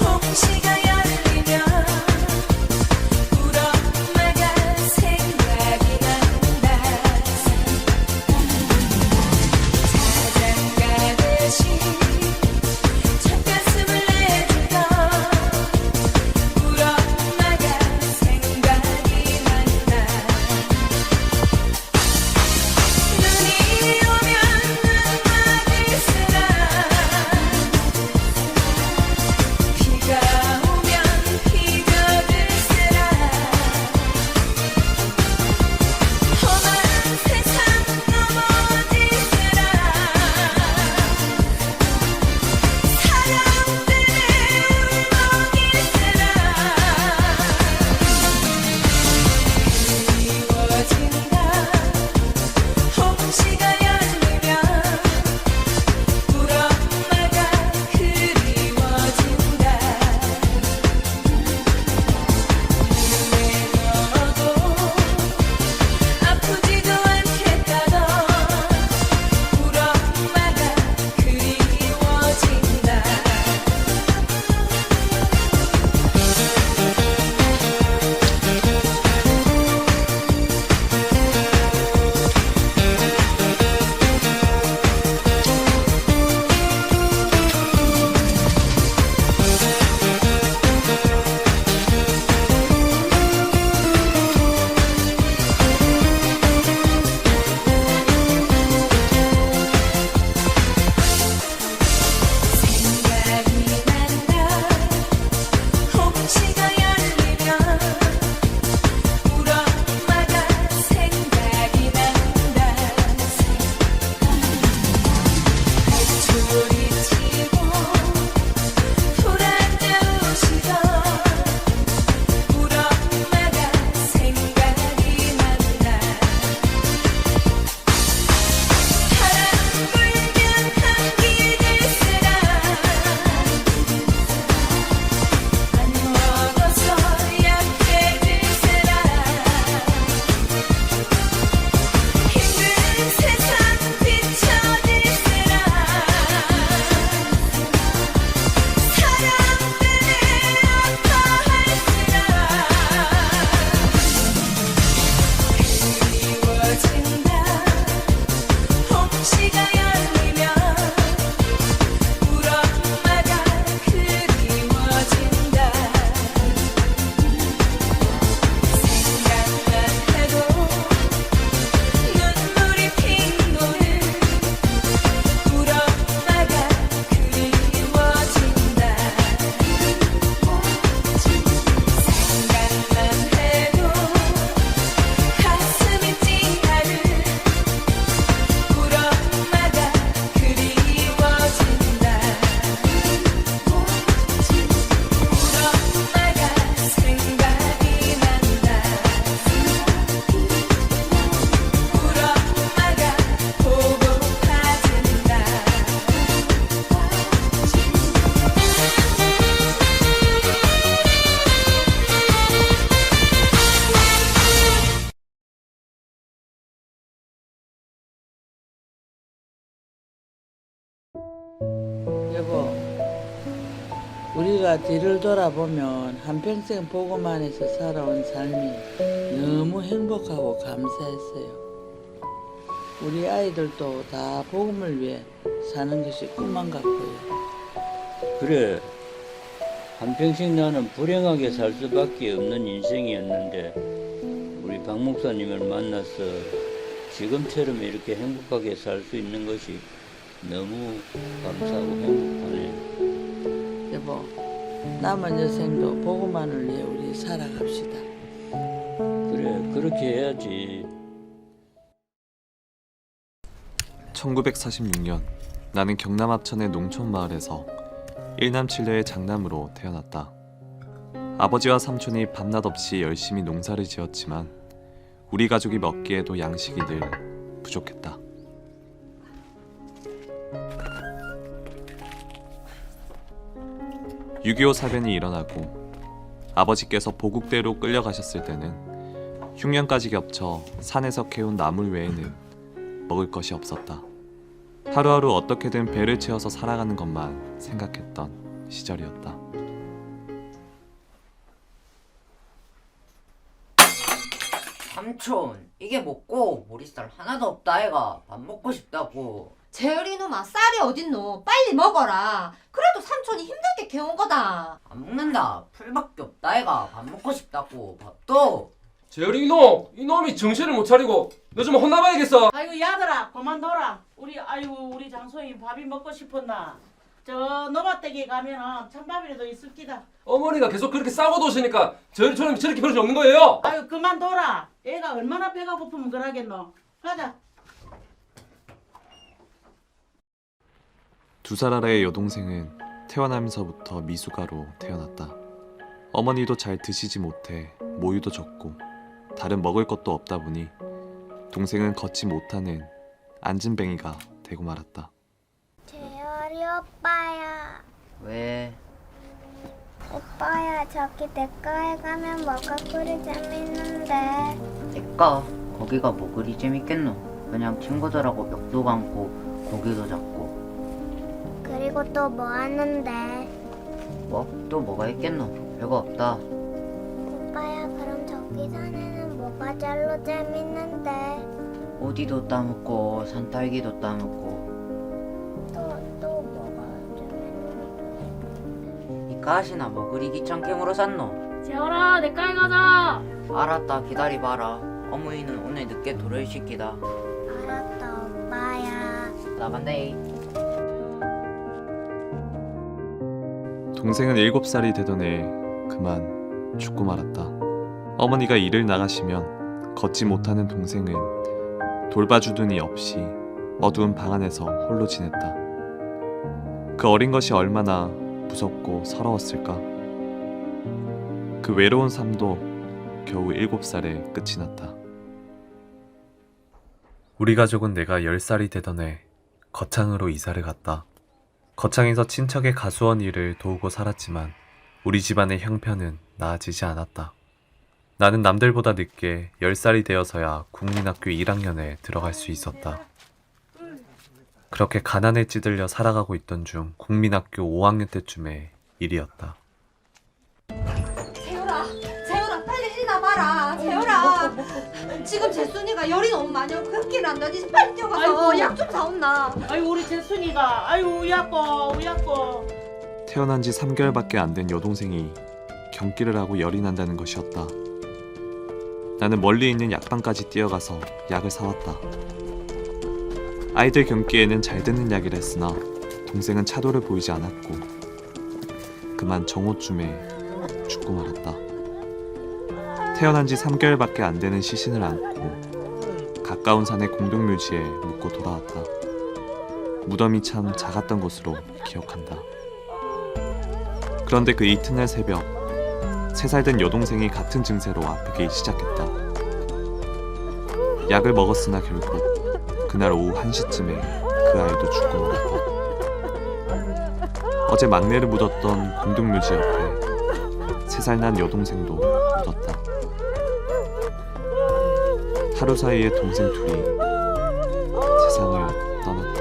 홍시가 열리면 우리 엄마가 생각이 난다. 내가 뒤를 돌아보면 한평생 보고만 해서 살아온 삶이 너무 행복하고 감사했어요. 우리 아이들도 다 복음을 위해 사는 것이 꿈만 같고요. 그래, 한평생 나는 불행하게 살 수밖에 없는 인생이었는데 우리 박 목사님을 만나서 지금처럼 이렇게 행복하게 살 수 있는 것이 너무 감사하고 행복하네요. 여보, 남은 여생도 복음만을 위해 우리 살아갑시다. 그래, 그렇게 해야지. 1946년 나는 경남 합천의 농촌 마을에서 일남 7녀의 장남으로 태어났다. 아버지와 삼촌이 밤낮 없이 열심히 농사를 지었지만 우리 가족이 먹기에도 양식이 늘 부족했다. (6.25) 사변이 일어나고 아버지께서 보국대로 끌려가셨을 때는 흉년까지 겹쳐 산에서 캐온 나물 외에는 먹을 것이 없었다. 하루하루 어떻게든 배를 채워서 살아가는 것만 생각했던 시절이었다. 삼촌, 이게 먹고 보리쌀 하나도 없다 애가. 밥 먹고 싶다고. 재열이 놈아, 쌀이 어딨노? 빨리 먹어라. 그래도 삼촌이 힘들게 캐온 거다. 안 먹는다. 풀밖에 없다 애가. 밥 먹고 싶다고. 밥도. 재열이 이놈이 정신을 못 차리고 너 좀 혼나봐야겠어. 아이고 야들아 그만둬라. 우리 장소희 밥이 먹고 싶었나. 저 노밭댁에 가면은 찬밥이라도 있을 기다. 어머니가 계속 그렇게 싸고 도시니까 재열이처럼 저렇게 버릇이 없는 거예요. 아유 그만둬라. 애가 얼마나 배가 고프면 그러겠노. 가자. 2살 아래의 여동생은 태어나면서부터 미숙아로 태어났다. 어머니도 잘 드시지 못해 모유도 적고 다른 먹을 것도 없다 보니 동생은 걷지 못하는 안진뱅이가 되고 말았다. 재열이 오빠야. 왜? 오빠야 저기 내과에 가면 뭐가 그리 재밌는데. 내가 거기가 뭐 그리 재밌겠노? 그냥 친구들하고 벽도 감고 고기도 잡고. 그리고 또 뭐 하는데. 뭐? 또 뭐가 있겠노? 별거 없다. 오빠야 그럼 저기 산에는 뭐가 잘로 재밌는데. 오디도 따먹고 산딸기도 따먹고. 또 뭐가 재밌는데. 이 가시나 뭐 그리 귀찮게 물어 샀노? 재열아, 내과에 가자. 알았다, 기다리봐라. 어머니는 오늘 늦게 도를 시키다. 알았다 오빠야. 나간대. 동생은 7살이 되던 해 그만 죽고 말았다. 어머니가 일을 나가시면 걷지 못하는 동생은 돌봐주던 이 없이 어두운 방 안에서 홀로 지냈다. 그 어린 것이 얼마나 무섭고 서러웠을까. 그 외로운 삶도 겨우 7살에 끝이 났다. 우리 가족은 내가 10살이 되던 해 거창으로 이사를 갔다. 거창에서 친척의 가수원 일을 도우고 살았지만 우리 집안의 형편은 나아지지 않았다. 나는 남들보다 늦게 10살이 되어서야 국민학교 1학년에 들어갈 수 있었다. 그렇게 가난에 찌들려 살아가고 있던 중 국민학교 5학년 때쯤의 일이었다. 재열아, 빨리 일어나봐라. 재열아, 지금 재순이가 열이 너무 많이 오고 흡기를 안 나지. 빨리 뛰어가서 약 좀 사온나. 아이고 우리 재순이가 아이고 우야꼬. 태어난 지 3개월밖에 안 된 여동생이 경기를 하고 열이 난다는 것이었다. 나는 멀리 있는 약방까지 뛰어가서 약을 사왔다. 아이들 경기에는 잘 듣는 약이라 했으나 동생은 차도를 보이지 않았고 그만 정오쯤에 죽고 말았다. 태어난 지 3개월밖에 안 되는 시신을 안고 가까운 산의 공동묘지에 묻고 돌아왔다. 무덤이 참 작았던 것으로 기억한다. 그런데 그 이튿날 새벽 3살 된 여동생이 같은 증세로 아프기 시작했다. 약을 먹었으나 결국 그날 오후 1시쯤에 그 아이도 죽고 말았다. 어제 막내를 묻었던 공동묘지 옆에 3살 난 여동생도 묻었다. 하루 사이에 동생 둘이 세상을 떠났다.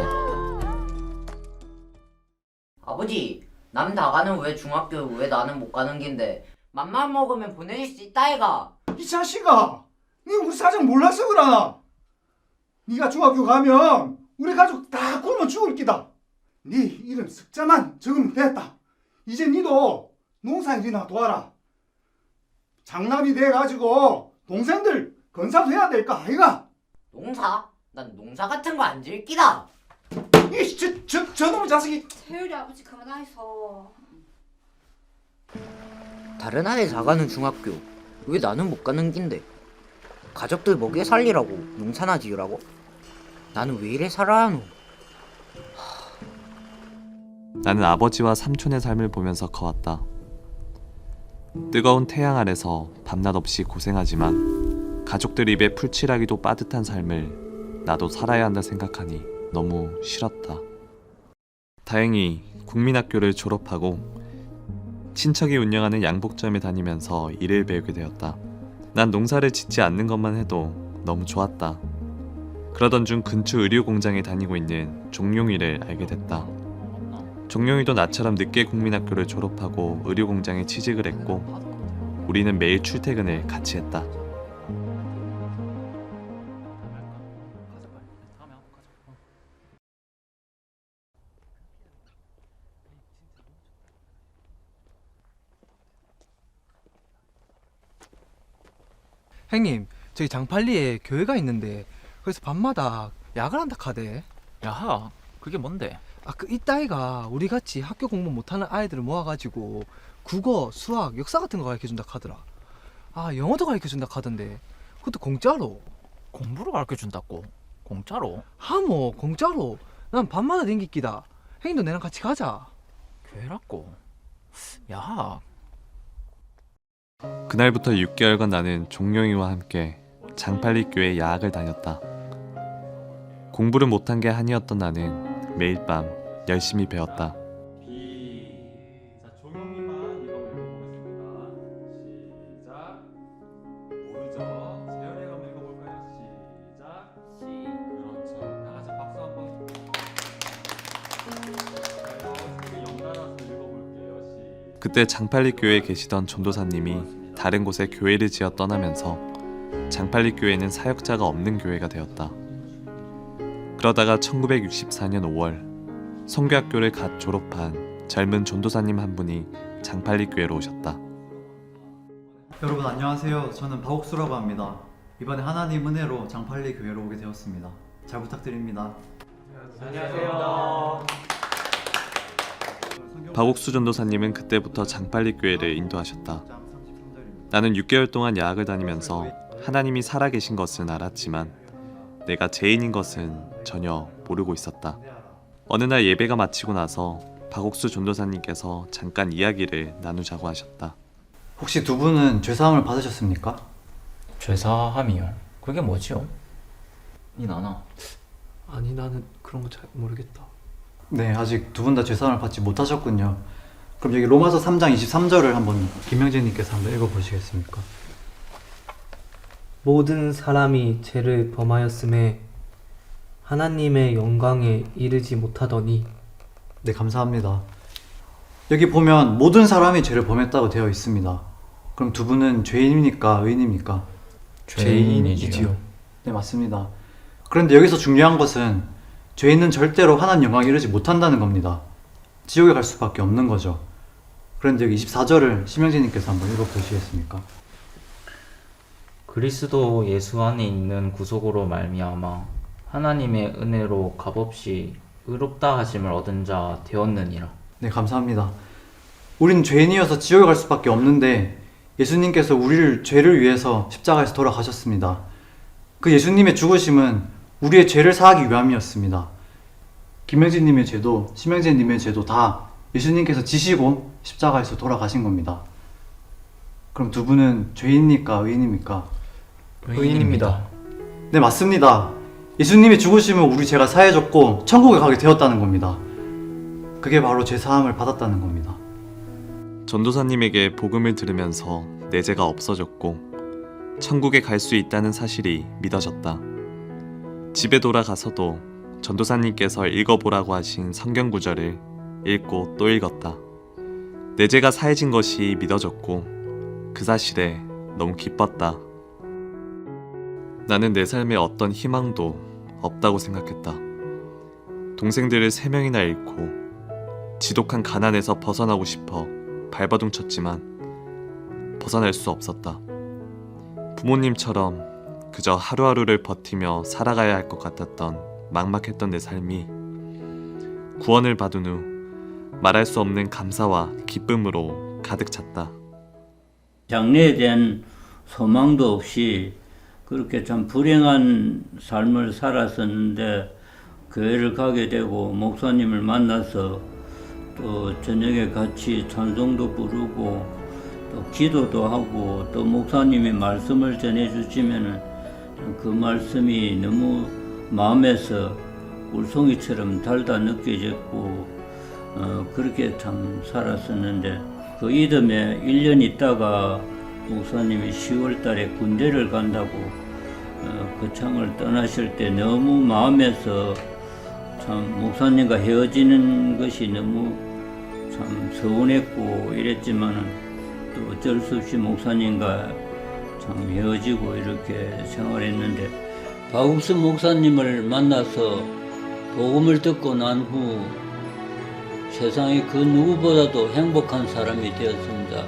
아버지, 난 남 다 가는 왜 중학교 왜 나는 못 가는 긴데 맘만 먹으면 보내줄 수 있다 애가. 이 자식아, 니 우리 사정 몰라서 그러나? 니가 중학교 가면 우리 가족 다 굶어 죽을 기다. 니 이름 숫자만 적으면 됐다. 이제 니도 농사일이나 도와라. 장남이 돼가지고 동생들 건사돼야 될 거 아이가? 농사? 난 농사 같은 거 안 지을 끼다. 저놈의 자식이. 재율이 아버지 그만하이소. 다른 아이 다 가는 중학교 왜 나는 못 가는 긴데? 가족들 먹여 살리라고 농사나 지으라고? 나는 왜 이래 살아야 하노? 나는 아버지와 삼촌의 삶을 보면서 커왔다. 뜨거운 태양 아래서 밤낮 없이 고생하지만 가족들 입에 풀칠하기도 빠듯한 삶을 나도 살아야 한다 생각하니 너무 싫었다. 다행히 국민학교를 졸업하고 친척이 운영하는 양복점에 다니면서 일을 배우게 되었다. 난 농사를 짓지 않는 것만 해도 너무 좋았다. 그러던 중 근처 의류공장에 다니고 있는 종룡이를 알게 됐다. 종룡이도 나처럼 늦게 국민학교를 졸업하고 의류공장에 취직을 했고 우리는 매일 출퇴근을 같이 했다. 형님, 저기 장팔리에 교회가 있는데 그래서 밤마다 야간 한다 카대. 야하, 그게 뭔데? 그 이따이가 우리 같이 학교 공부 못하는 아이들을 모아가지고 국어, 수학, 역사 같은 거 가르쳐준다 카더라. 영어도 가르쳐준다 카던데 그것도 공짜로. 공부를 가르쳐준다고? 공짜로? 하모 공짜로. 난 밤마다 댕기끼다. 형님도 내랑 같이 가자. 괴랍고. 야하. 그날부터 6개월간 나는 종룡이와 함께 장팔리 교회 야학을 다녔다. 공부를 못한 게 한이었던 나는 매일 밤 열심히 배웠다. 종용이만 이거 읽어보겠습니다. 시작. 모르죠? 재현이가 한번 읽어볼까요? 시작. 그렇죠. 다 같이 박수 한번. 연달아서 읽어볼게요. 그때 장팔리 교회에 계시던 전도사님이 다른 곳에 교회를 지어 떠나면서 장팔리 교회는 사역자가 없는 교회가 되었다. 그러다가 1964년 5월 성교학교를 갓 졸업한 젊은 전도사님 한 분이 장팔리 교회로 오셨다. 여러분 안녕하세요. 저는 박옥수라고 합니다. 이번에 하나님 은혜로 장팔리 교회로 오게 되었습니다. 잘 부탁드립니다. 안녕하세요. 박옥수 전도사님은 그때부터 장팔리 교회를 인도하셨다. 나는 6개월 동안 야학을 다니면서 하나님이 살아계신 것은 알았지만 내가 죄인인 것은 전혀 모르고 있었다. 어느 날 예배가 마치고 나서 박옥수 전도사님께서 잠깐 이야기를 나누자고 하셨다. 혹시 두 분은 죄사함을 받으셨습니까? 죄사함이요? 그게 뭐지요? 이 나나. 아니 나는 그런 거 잘 모르겠다. 네, 아직 두 분 다 죄사함을 받지 못하셨군요. 그럼 여기 로마서 3장 23절을 한번 김명재님께서 한번 읽어보시겠습니까? 모든 사람이 죄를 범하였음에 하나님의 영광에 이르지 못하더니. 네, 감사합니다. 여기 보면 모든 사람이 죄를 범했다고 되어 있습니다. 그럼 두 분은 죄인입니까? 의인입니까? 죄인이지요. 네, 맞습니다. 그런데 여기서 중요한 것은 죄인은 절대로 하나님 영광에 이르지 못한다는 겁니다. 지옥에 갈 수밖에 없는 거죠. 그런데 여기 24절을 심영재님께서 한번 읽어보시겠습니까? 그리스도 예수 안에 있는 구속으로 말미암아 하나님의 은혜로 값없이 의롭다 하심을 얻은 자 되었느니라. 네, 감사합니다. 우린 죄인이어서 지옥에 갈 수밖에 없는데 예수님께서 우리를 죄를 위해서 십자가에서 돌아가셨습니다. 그 예수님의 죽으심은 우리의 죄를 사하기 위함이었습니다. 김명진님의 죄도 심영재님의 죄도 다 예수님께서 지시고 십자가에서 돌아가신 겁니다. 그럼 두 분은 죄인입니까? 의인입니까? 의인입니다. 네, 맞습니다. 예수님이 죽으심은 우리 죄가 사해졌고 천국에 가게 되었다는 겁니다. 그게 바로 죄사함을 받았다는 겁니다. 전도사님에게 복음을 들으면서 내 죄가 없어졌고 천국에 갈 수 있다는 사실이 믿어졌다. 집에 돌아가서도 전도사님께서 읽어보라고 하신 성경 구절을 읽고 또 읽었다. 내 죄가 사해진 것이 믿어졌고 그 사실에 너무 기뻤다. 나는 내 삶에 어떤 희망도 없다고 생각했다. 동생들을 3명이나 잃고 지독한 가난에서 벗어나고 싶어 발버둥 쳤지만 벗어날 수 없었다. 부모님처럼 그저 하루하루를 버티며 살아가야 할 것 같았던 막막했던 내 삶이 구원을 받은 후 말할 수 없는 감사와 기쁨으로 가득 찼다. 장래에 대한 소망도 없이 그렇게 참 불행한 삶을 살았었는데 교회를 가게 되고 목사님을 만나서 또 저녁에 같이 찬송도 부르고 또 기도도 하고 또 목사님이 말씀을 전해주시면은 그 말씀이 너무 마음에서 울송이처럼 달다 느껴졌고 그렇게 참 살았었는데 그 이듬해 1년 있다가 목사님이 10월 달에 군대를 간다고 거창을 떠나실 때 너무 마음에서 참 목사님과 헤어지는 것이 너무 참 서운했고 이랬지만은 또 어쩔 수 없이 목사님과 참 헤어지고 이렇게 생활했는데 박욱수 목사님을 만나서 복음을 듣고 난 후 세상에 그 누구보다도 행복한 사람이 되었습니다.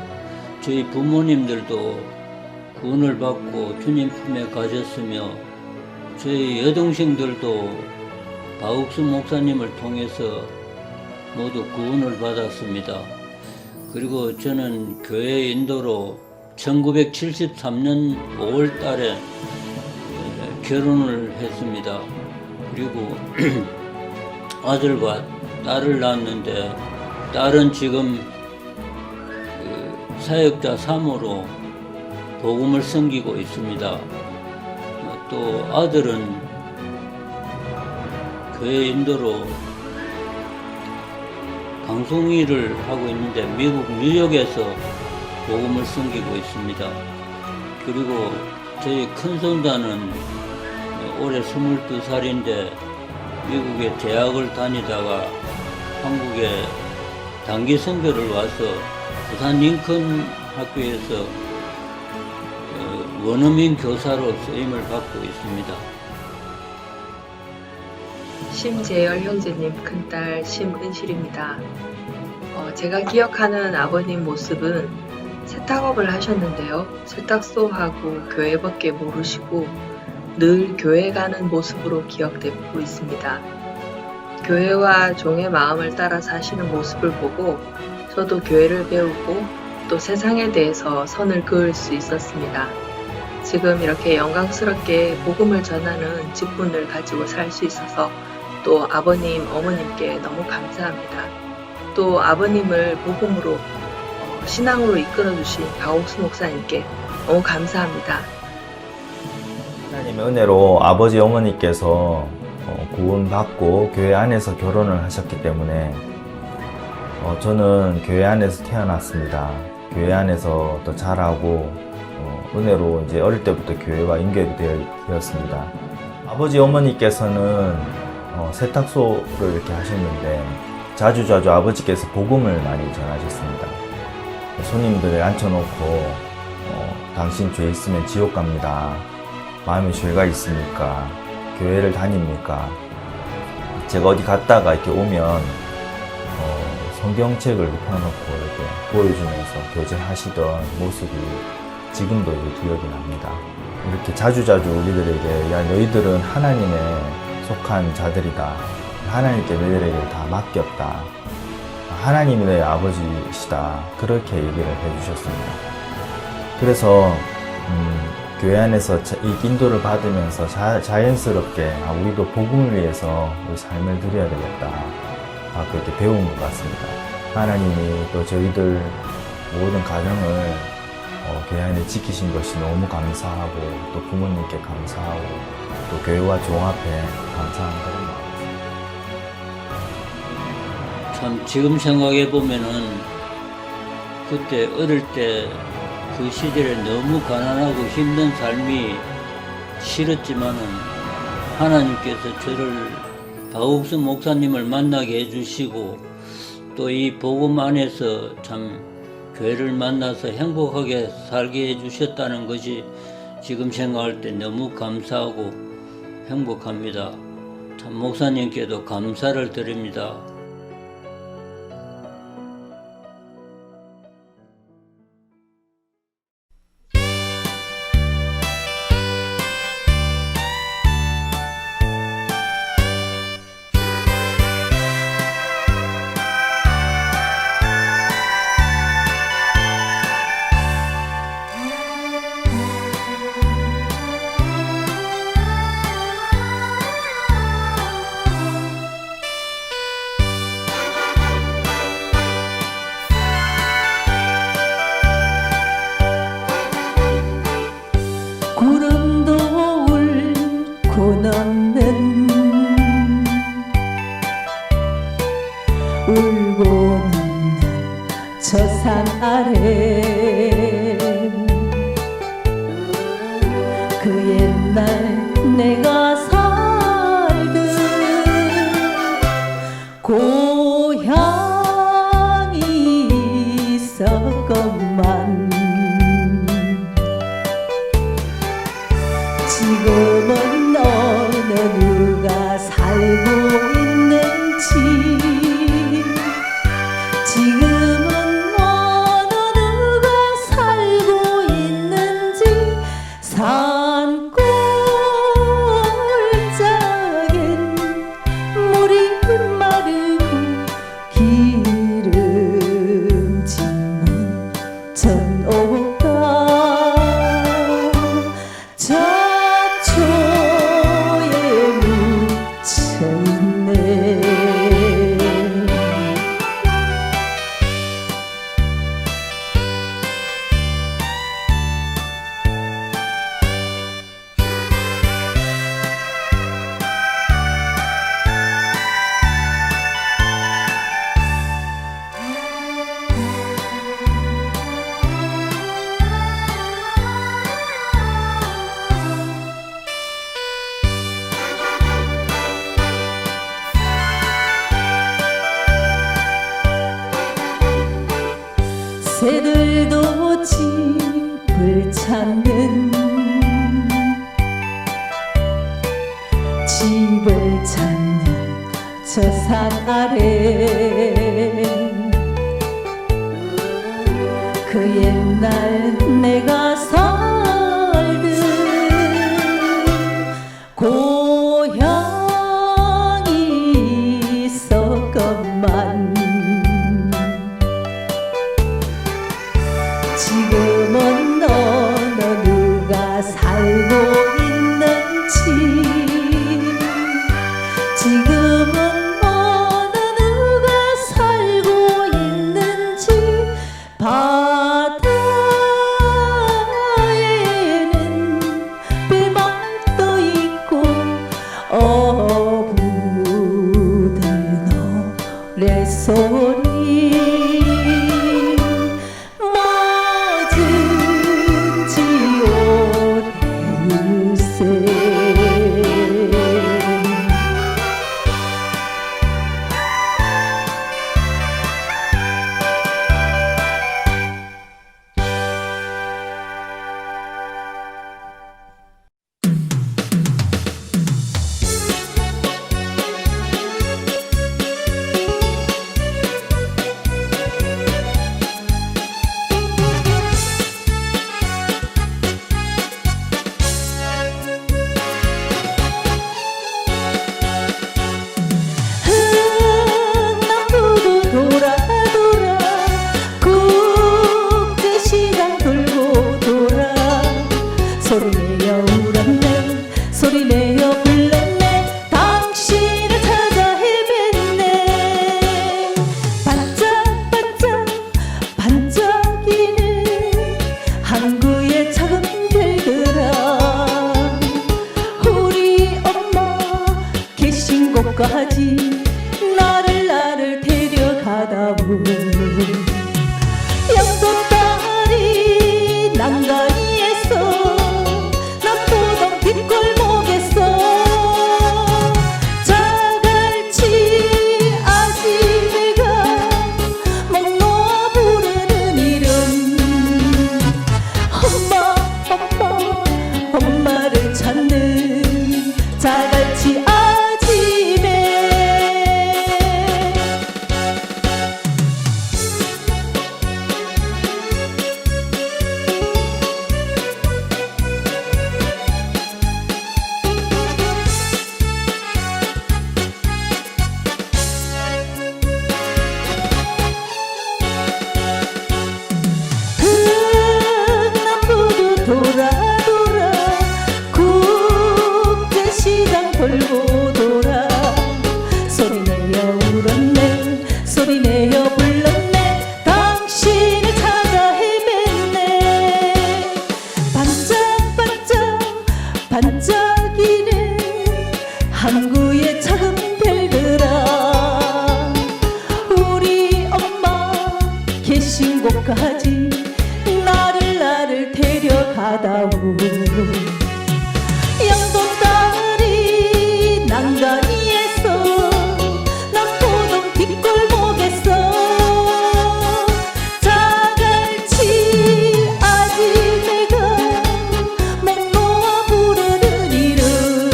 저희 부모님들도 구원을 받고 주님 품에 가졌으며 저희 여동생들도 박욱수 목사님을 통해서 모두 구원을 받았습니다. 그리고 저는 교회 인도로 1973년 5월 달에 결혼을 했습니다. 그리고 아들과 딸을 낳았는데 딸은 지금 사역자 3호로 복음을 섬기고 있습니다. 또 아들은 교회 인도로 방송 일을 하고 있는데 미국 뉴욕에서 복음을 섬기고 있습니다. 그리고 저희 큰손자는 올해 22살인데 미국에 대학을 다니다가 한국에 단기 선교를 와서 부산 링컨 학교에서 원어민 교사로 쓰임을 받고 있습니다. 심재열 형제님 큰딸 심은실입니다. 제가 기억하는 아버님 모습은 세탁업을 하셨는데요. 세탁소하고 교회밖에 모르시고 늘 교회 가는 모습으로 기억되고 있습니다. 교회와 종의 마음을 따라 사시는 모습을 보고 저도 교회를 배우고 또 세상에 대해서 선을 그을 수 있었습니다. 지금 이렇게 영광스럽게 복음을 전하는 직분을 가지고 살 수 있어서 또 아버님, 어머님께 너무 감사합니다. 또 아버님을 복음으로 신앙으로 이끌어주신 박옥수 목사님께 너무 감사합니다. 하나님의 은혜로 아버지 어머니께서 구원받고 교회 안에서 결혼을 하셨기 때문에 저는 교회 안에서 태어났습니다. 교회 안에서 또 자라고 은혜로 이제 어릴 때부터 교회와 연결이 되었습니다. 아버지 어머니께서는 세탁소를 이렇게 하셨는데 자주 아버지께서 복음을 많이 전하셨습니다. 손님들을 앉혀놓고 당신 죄 있으면 지옥 갑니다. 마음에 죄가 있습니까? 교회를 다닙니까? 제가 어디 갔다가 이렇게 오면 성경책을 펴놓고 이렇게 보여주면서 교제하시던 모습이 지금도 기억이 납니다. 이렇게 자주 우리들에게 야 너희들은 하나님에 속한 자들이다. 하나님께 너희들에게 다 맡겼다. 하나님이 너희 아버지시다. 그렇게 얘기를 해주셨습니다. 그래서 교회 안에서 이 인도를 받으면서 자연스럽게 우리도 복음을 위해서 우리 삶을 드려야 되겠다. 그렇게 배운 것 같습니다. 하나님이 또 저희들 모든 가정을 교회 안에 지키신 것이 너무 감사하고 또 부모님께 감사하고 또 교회와 종 앞에 감사한 그런 마음입니다. 참 지금 생각해 보면은 그때 어릴 때 그 시절에 너무 가난하고 힘든 삶이 싫었지만은 하나님께서 저를 박옥수 목사님을 만나게 해주시고 또 이 복음 안에서 참 교회를 만나서 행복하게 살게 해주셨다는 것이 지금 생각할 때 너무 감사하고 행복합니다. 참 목사님께도 감사를 드립니다. 구름도 울고 넘는 울고 넘는 저 산 아래 그 옛날 내가 살던 고향이 있었건만 지금은 어느 누가 살고 있는지 지금은 어느 누가 살고 있는지 산골짜기엔 물이 마르고 기름진 문천 오가 저초에 묻혀있네. 새들도 집을 찾는 집을 찾는 저 산 아래 그 옛날 내가 살던 고향이 있었건만 지금은 어느 누가 살고 있는지 지금은 어느 누가 살고 있는지 바다에는 배만 떠 있고 어부들 노래소리 뭐든지 오래 바다우 양도딸이 난간이에서 남포동 뒷골목에서 자갈치 아지매가 목 놓아 부르는 이름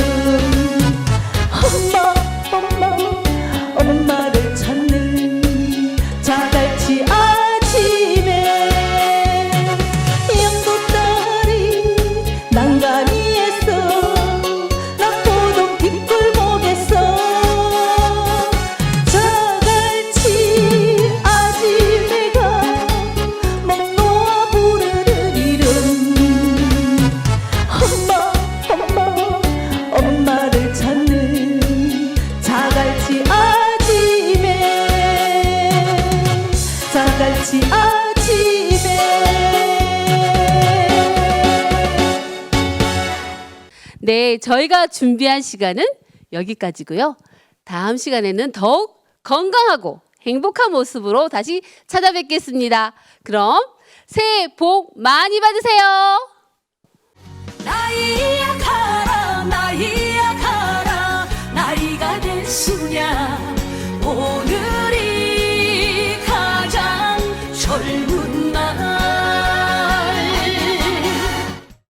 엄마를 찾는 자갈치 아지매 양도딸이 난간이에서 남포동 뒷골목에서 자갈치 아지매가 목 놓아 부르는 이름 엄마를 찾는 자갈치 아지매 자갈치 아지매. 네, 저희가 준비한 시간은 여기까지고요. 다음 시간에는 더욱 건강하고 행복한 모습으로 다시 찾아뵙겠습니다. 그럼 새해 복 많이 받으세요. 나이야 가라 나이야 가라 나이가 된 수냐 오늘이 가장 젊은